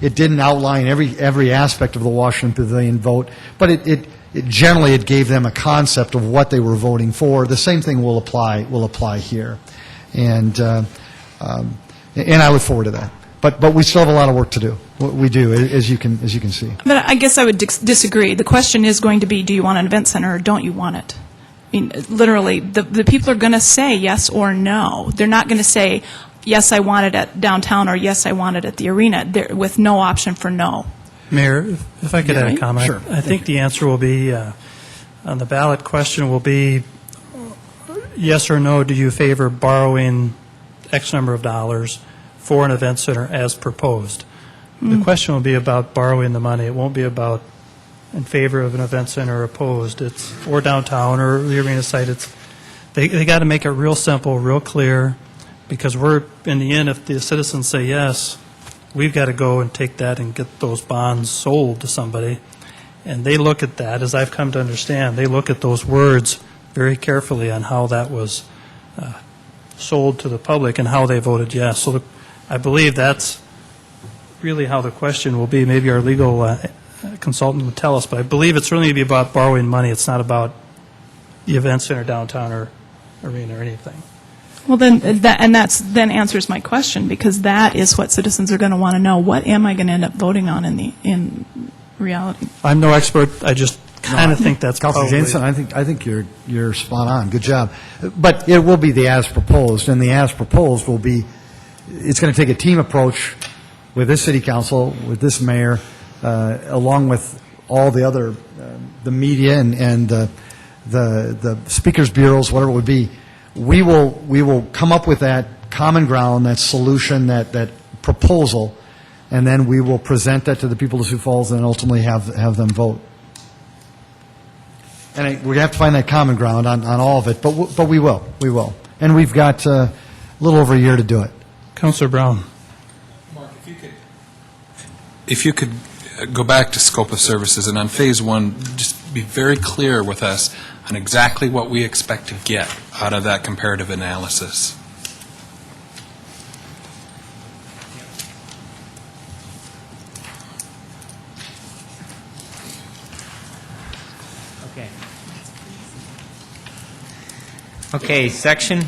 it didn't outline every aspect of the Washington Pavilion vote, but it generally gave them a concept of what they were voting for. The same thing will apply here, and I look forward to that. But we still have a lot of work to do. We do, as you can see. But I guess I would disagree. The question is going to be, do you want an event center or don't you want it? I mean, literally, the people are going to say yes or no. They're not going to say, yes, I want it at downtown, or yes, I want it at the arena, with no option for no. Mayor, if I could add a comment. Sure. I think the answer will be, on the ballot question will be, yes or no, do you favor borrowing X number of dollars for an event center as proposed? The question will be about borrowing the money. It won't be about in favor of an event center or opposed. It's or downtown or the arena site. They got to make it real simple, real clear, because we're, in the end, if the citizens say yes, we've got to go and take that and get those bonds sold to somebody. And they look at that, as I've come to understand, they look at those words very carefully on how that was sold to the public and how they voted yes. So I believe that's really how the question will be. Maybe our legal consultant will tell us, but I believe it's really going to be about borrowing money. It's not about the event center, downtown, or arena, or anything. Well, then that answers my question, because that is what citizens are going to want to know. What am I going to end up voting on in reality? I'm no expert. I just kind of think that's Councilor probably... Jameson, I think you're spot on. Good job. But it will be the as proposed, and the as proposed will be, it's going to take a team approach with this City Council, with this mayor, along with all the other, the media and the speakers bureaus, whatever it would be. we will come up with that common ground, that solution, that proposal, and then we will present that to the people of Sioux Falls and ultimately have them vote. And we have to find that common ground on all of it, but we will. And we've got a little over a year to do it. Councilor Brown. Mark, if you could go back to scope of services, and on phase one, just be very clear with us on exactly what we expect to get out of that comparative analysis. Okay, section,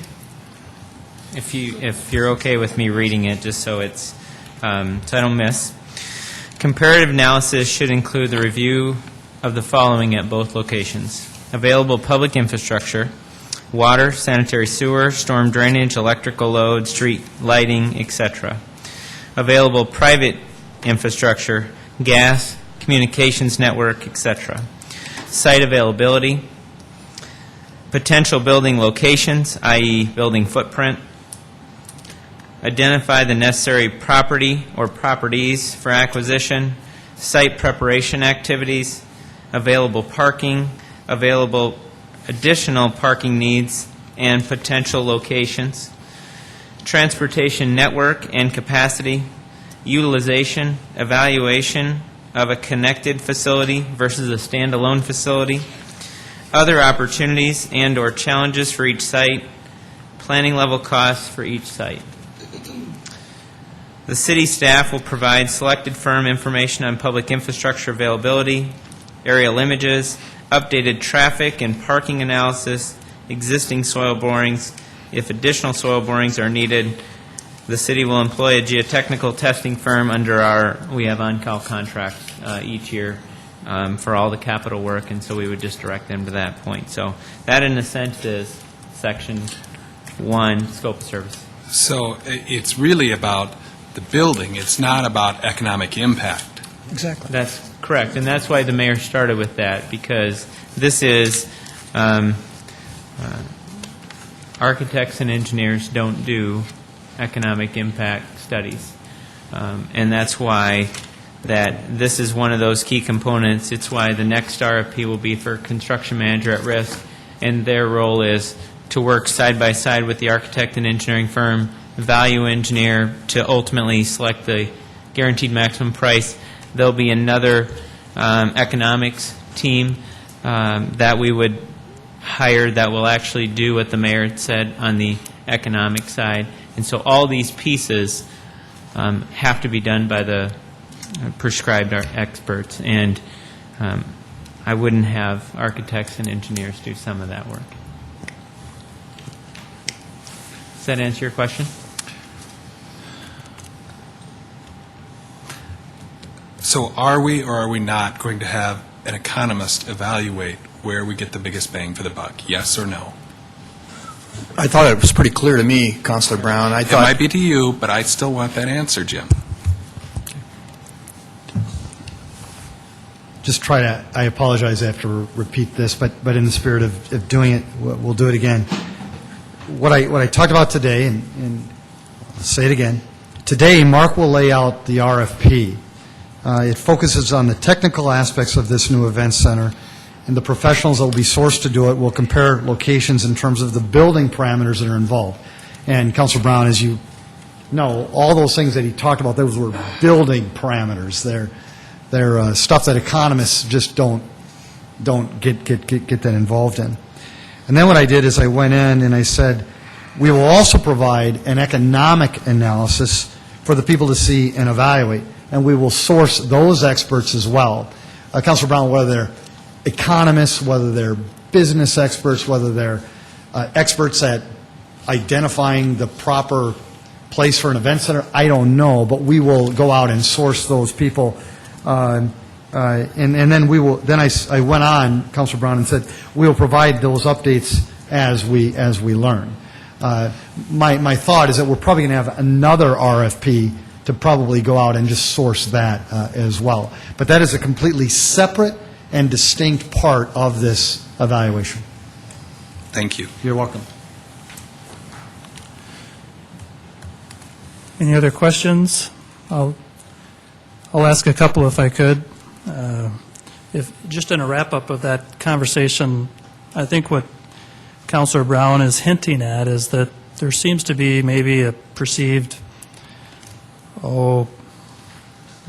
if you're okay with me reading it, just so it's, so I don't miss. Comparative analysis should include the review of the following at both locations: available public infrastructure, water, sanitary sewer, storm drainage, electrical load, street lighting, etc. Available private infrastructure, gas, communications network, etc. Site availability, potential building locations, i.e. building footprint. Identify the necessary property or properties for acquisition, site preparation activities, available parking, available additional parking needs, and potential locations. Transportation network and capacity, utilization, evaluation of a connected facility versus a standalone facility, other opportunities and or challenges for each site, planning level costs for each site. The city staff will provide selected firm information on public infrastructure availability, aerial images, updated traffic and parking analysis, existing soil borings. If additional soil borings are needed, the city will employ a geotechnical testing firm under we have on-call contracts each year for all the capital work, and so we would just direct them to that point. So that, in a sense, is Section 1, Scope of Service. So it's really about the building. It's not about economic impact. Exactly. That's correct, and that's why the mayor started with that, because this is architects and engineers don't do economic impact studies, and that's why that this is one of those key components. It's why the next RFP will be for construction manager at risk, and their role is to work side by side with the architect and engineering firm, value engineer to ultimately select the guaranteed maximum price. There'll be another economics team that we would hire that will actually do what the mayor had said on the economic side. And so all these pieces have to be done by the prescribed experts, and I wouldn't have architects and engineers do some of that work. Does that answer your question? So are we or are we not going to have an economist evaluate where we get the biggest bang for the buck? Yes or no? I thought it was pretty clear to me, Councilor Brown. It might be to you, but I still want that answer, Jim. Just try to, I apologize I have to repeat this, but in the spirit of doing it, we'll do it again. What I talked about today, and I'll say it again, today Mark will lay out the RFP. It focuses on the technical aspects of this new event center, and the professionals that will be sourced to do it will compare locations in terms of the building parameters that are involved. And Councilor Brown, as you know, all those things that he talked about, those were building parameters. They're stuff that economists just don't get that involved in. And then what I did is I went in and I said, we will also provide an economic analysis for the people to see and evaluate, and we will source those experts as well. Councilor Brown, whether they're economists, whether they're business experts, whether they're experts at identifying the proper place for an event center, I don't know, but we will go out and source those people. And then we will. Then I went on, Councilor Brown, and said we will provide those updates as we learn. My thought is that we're probably going to have another RFP to probably go out and just source that as well. But that is a completely separate and distinct part of this evaluation. Thank you. You're welcome. Any other questions? I'll ask a couple if I could. If just in a wrap-up of that conversation, I think what Councilor Brown is hinting at is that there seems to be maybe a perceived glow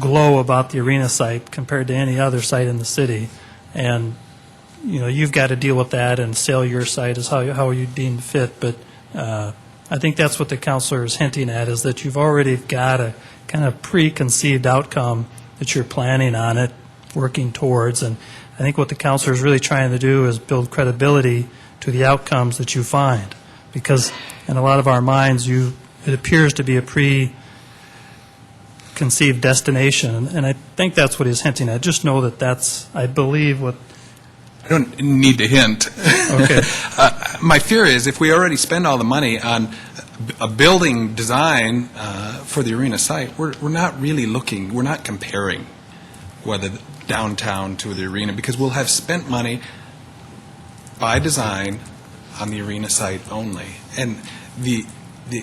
about the arena site compared to any other site in the city, and you've got to deal with that and sell your site as how you deem fit. But I think that's what the councilor is hinting at, is that you've already got a kind of preconceived outcome that you're planning on it, working towards. And I think what the councilor is really trying to do is build credibility to the outcomes that you find. Because in a lot of our minds, it appears to be a preconceived destination. And I think that's what he's hinting at. Just know that that's, I believe, what... I don't need to hint. Okay. My fear is if we already spend all the money on a building design for the arena site, we're not really looking, we're not comparing whether downtown to the arena, because we'll have spent money by design on the arena site only. And the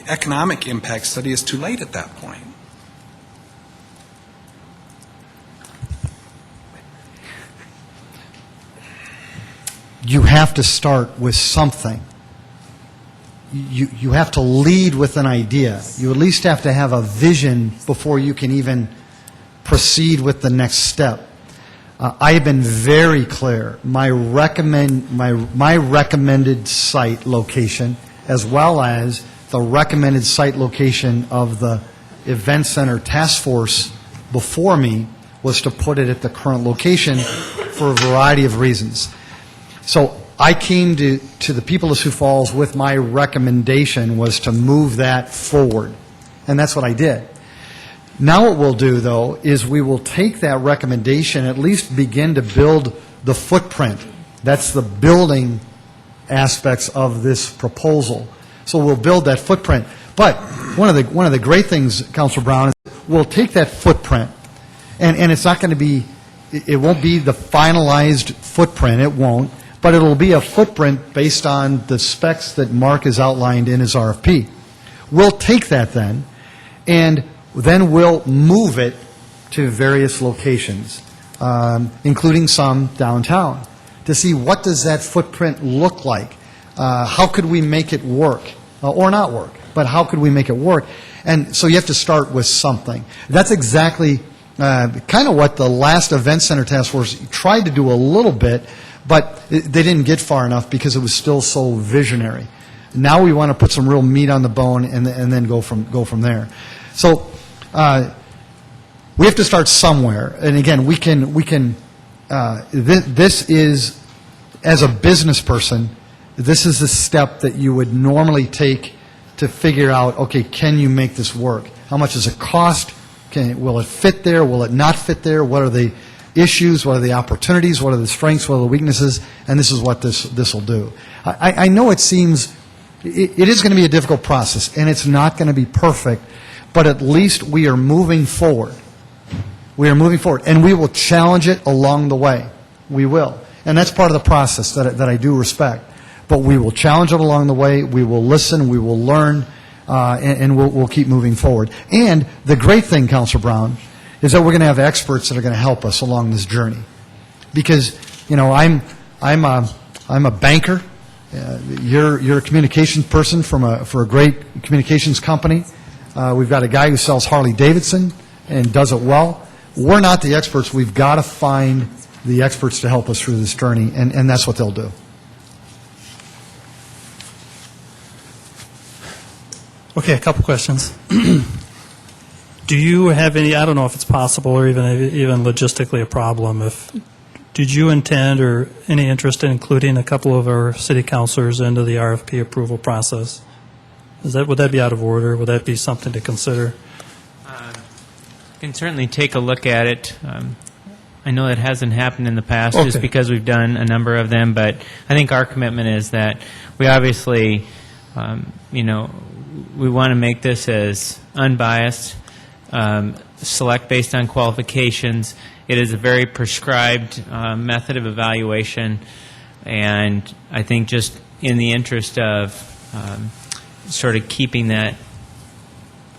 economic impact study is too late at that point. You have to start with something. You have to lead with an idea. You at least have to have a vision before you can even proceed with the next step. I have been very clear. My recommended site location, as well as the recommended site location of the event center task force before me, was to put it at the current location for a variety of reasons. So I came to the people of Sioux Falls with my recommendation was to move that forward, and that's what I did. Now what we'll do, though, is we will take that recommendation, at least begin to build the footprint. That's the building aspects of this proposal. So we'll build that footprint. But one of the great things, Councilor Brown, is we'll take that footprint, and it's not going to be, it won't be the finalized footprint, it won't, but it'll be a footprint based on the specs that Mark has outlined in his RFP. We'll take that then, and then we'll move it to various locations, including some downtown, to see what does that footprint look like. How could we make it work, or not work, but how could we make it work? And so you have to start with something. That's exactly kind of what the last Event Center Task Force tried to do a little bit, but they didn't get far enough because it was still so visionary. Now we want to put some real meat on the bone and then go from there. So we have to start somewhere. And again, this is, as a business person, this is the step that you would normally take to figure out, okay, can you make this work? How much does it cost? Will it fit there? Will it not fit there? What are the issues? What are the opportunities? What are the strengths? What are the weaknesses? And this is what this will do. I know it seems, it is going to be a difficult process, and it's not going to be perfect, but at least we are moving forward. We are moving forward, and we will challenge it along the way. We will. And that's part of the process that I do respect. But we will challenge it along the way. We will listen. We will learn, and we'll keep moving forward. And the great thing, Councilor Brown, is that we're going to have experts that are going to help us along this journey. Because, I'm a banker. You're a communications person for a great communications company. We've got a guy who sells Harley Davidson and does it well. We're not the experts. We've got to find the experts to help us through this journey, and that's what they'll do. Okay, a couple questions. Do you have any, I don't know if it's possible or even logistically a problem, did you intend or any interest in including a couple of our city councilors into the RFP approval process? Would that be out of order? Would that be something to consider? You can certainly take a look at it. I know that hasn't happened in the past just because we've done a number of them, but I think our commitment is that we obviously, we want to make this as unbiased, select based on qualifications. It is a very prescribed method of evaluation, and I think just in the interest of sort of keeping that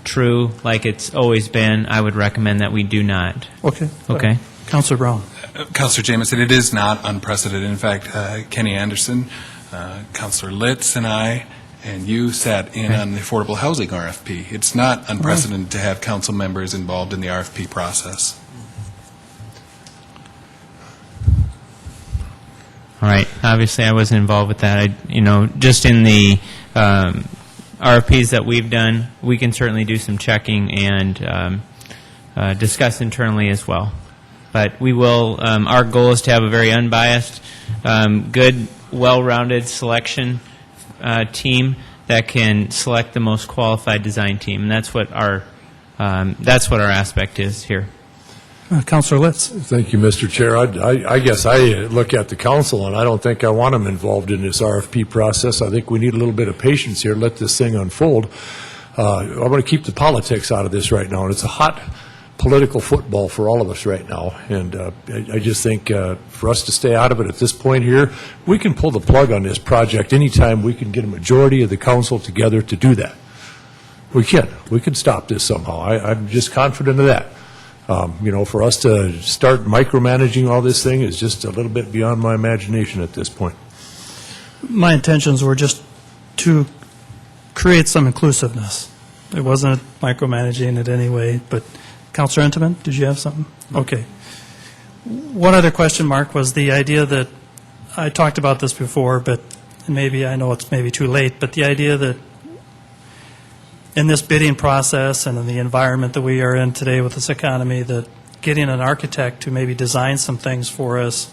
true like it's always been, I would recommend that we do not. Okay. Okay? Councilor Brown. Councilor Jamison, it is not unprecedented. In fact, Kenny Anderson, Councilor Litz, and I, and you sat in on the affordable housing RFP. It's not unprecedented to have council members involved in the RFP process. All right. Obviously, I wasn't involved with that. Just in the RFPs that we've done, we can certainly do some checking and discuss internally as well. But we will. Our goal is to have a very unbiased, good, well-rounded selection team that can select the most qualified design team, and that's what our aspect is here. Councilor Litz. Thank you, Mr. Chair. I guess I look at the council, and I don't think I want them involved in this RFP process. I think we need a little bit of patience here, let this thing unfold. I want to keep the politics out of this right now, and it's a hot political football for all of us right now. And I just think for us to stay out of it at this point here, we can pull the plug on this project anytime we can get a majority of the council together to do that. We can. We can stop this somehow. I'm just confident of that. For us to start micromanaging all this thing is just a little bit beyond my imagination at this point. My intentions were just to create some inclusiveness. It wasn't micromanaging it anyway, but Councilor Entenmann, did you have something? Okay. One other question, Mark, was the idea that I talked about this before, but maybe I know it's maybe too late, but the idea that in this bidding process and in the environment that we are in today with this economy, that getting an architect to maybe design some things for us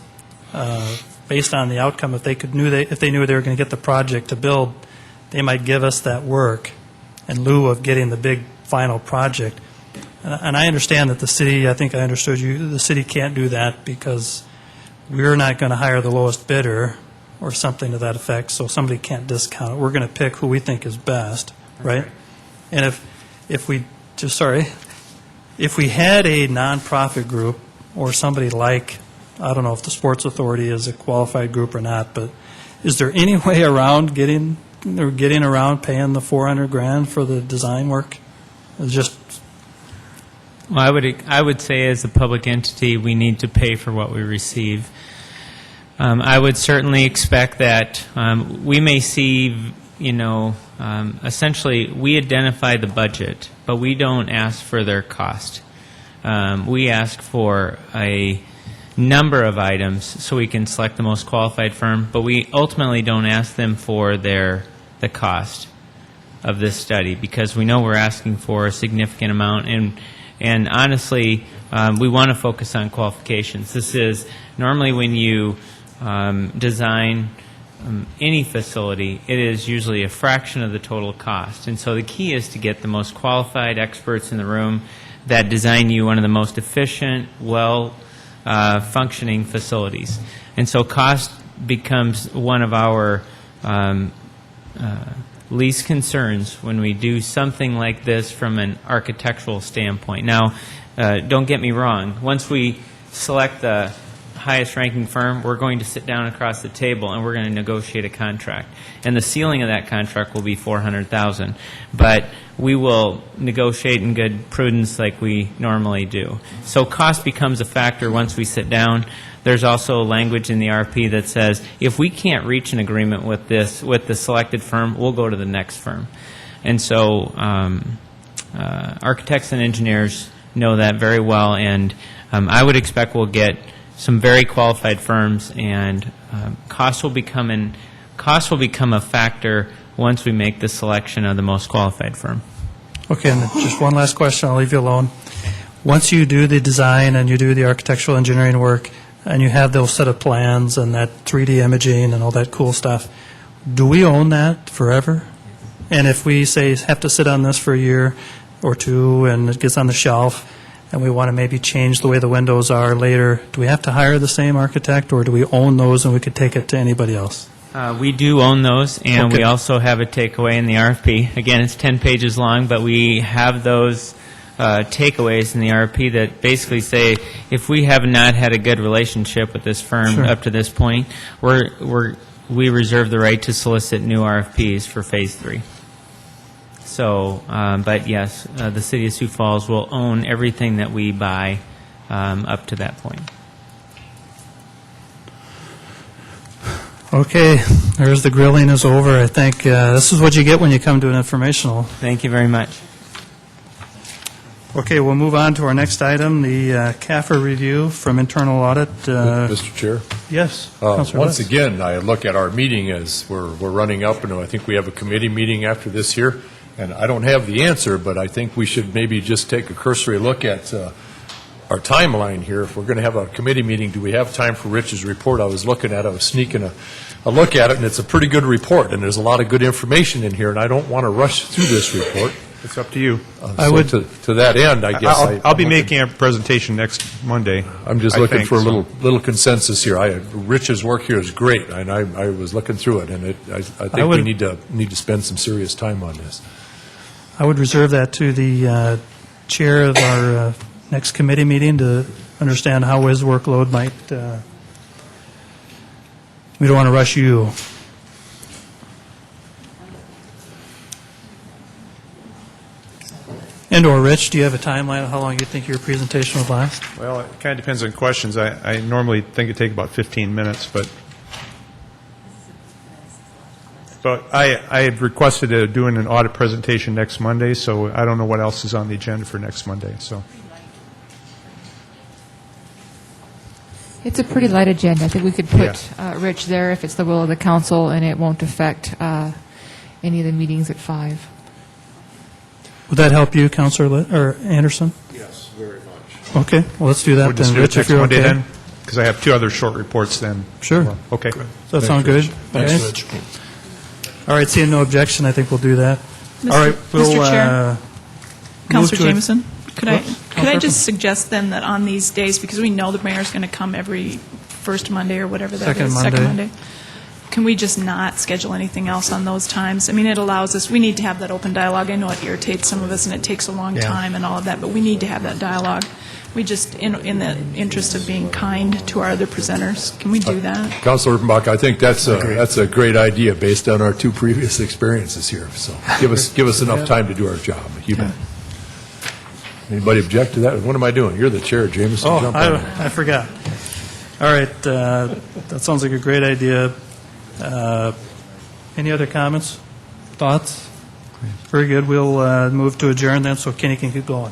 based on the outcome, if they knew they were going to get the project to build, they might give us that work in lieu of getting the big final project. And I understand that the city, I think I understood you, the city can't do that because we're not going to hire the lowest bidder or something to that effect, so somebody can't discount it. We're going to pick who we think is best, right? And if we had a nonprofit group or somebody like, I don't know if the Sports Authority is a qualified group or not, but is there any way around getting around paying the $400,000 for the design work? It's just. Well, I would say as a public entity, we need to pay for what we receive. I would certainly expect that we may see, essentially we identify the budget, but we don't ask for their cost. We ask for a number of items so we can select the most qualified firm, but we ultimately don't ask them for the cost of this study because we know we're asking for a significant amount. And honestly, we want to focus on qualifications. This is normally when you design any facility, it is usually a fraction of the total cost. And so the key is to get the most qualified experts in the room that design you one of the most efficient, functioning facilities. And so cost becomes one of our least concerns when we do something like this from an architectural standpoint. Now, don't get me wrong. Once we select the highest ranking firm, we're going to sit down across the table and we're going to negotiate a contract. And the ceiling of that contract will be $400,000. But we will negotiate in good prudence like we normally do. So cost becomes a factor once we sit down. There's also language in the RFP that says if we can't reach an agreement with the selected firm, we'll go to the next firm. And so architects and engineers know that very well, and I would expect we'll get some very qualified firms, and cost will become a factor once we make the selection of the most qualified firm. Okay, and just one last question, I'll leave you alone. Once you do the design and you do the architectural engineering work, and you have those set of plans and that 3D imaging and all that cool stuff, do we own that forever? And if we, say, have to sit on this for a year or two and it gets on the shelf and we want to maybe change the way the windows are later, do we have to hire the same architect or do we own those and we could take it to anybody else? We do own those, and Okay. we also have a takeaway in the RFP. Again, it's 10 pages long, but we have those takeaways in the RFP that basically say if we have not had a good relationship with this firm Sure. up to this point, we reserve the right to solicit new RFPs for Phase 3. So, but yes, the City of Sioux Falls will own everything that we buy up to that point. Okay, there's the grilling is over. I think this is what you get when you come to an informational. Thank you very much. Okay, we'll move on to our next item, the CAFR review from internal audit. Mr. Chair? Yes, Councilor Once West. again, I look at our meeting as we're running up, and I think we have a committee meeting after this here, and I don't have the answer, but I think we should maybe just take a cursory look at our timeline here. If we're going to have a committee meeting, do we have time for Rich's report? I was sneaking a look at it, and it's a pretty good report, and there's a lot of good information in here, and I don't want to rush through this report. It's up to you. I would- To that end, I guess. I'll be making a presentation next Monday. I'm just I looking think, for a so. little consensus here. Rich's work here is great, and I was looking through it, and I think we need to spend some serious time on this. I would reserve that to the chair of our next committee meeting to understand how his workload might, we don't want to rush you. And/or Rich, do you have a timeline of how long you think your presentation will last? Well, it kind of depends on questions. I normally think it'd take about 15 minutes, but I had requested doing an audit presentation next Monday, so I don't know what else is on the agenda for next Monday, so. It's a pretty light agenda. I think we could put Rich there if it's the will of the council, and it won't affect any of the meetings at 5. Would that help you, Councilor Anderson? Yes, very much. Okay, well, let's do that We'll just then. do it Rich, if next you're Monday okay. then, because I have 2 other short reports then. Sure. Well, okay. Does that sound good? Thanks, Okay. Rich. All right, seeing no objection, I think we'll do that. All right, we'll Mr. Chair? move Counselor to a- Jameson, could I Counselor? just suggest then that on these days, because we know the mayor's going to come every first Monday or whatever that Second is, Monday. second Monday, can we just not schedule anything else on those times? I mean, it allows us, we need to have that open dialogue. I know it irritates some of us and it takes a long Yeah. time and all of that, but we need to have that dialogue. We just, in the interest of being kind to our other presenters, can we do that? Councilor Urbanbach, I think that's a great idea based on our 2 previous experiences here. So give us enough time to do our job. You bet. Anybody object to that? What am I doing? You're the chair, Jameson. Oh, Jump on it. I forgot. All right, that sounds like a great idea. Any other comments, thoughts? Very good. We'll move to adjourn then, so Kenny can keep going.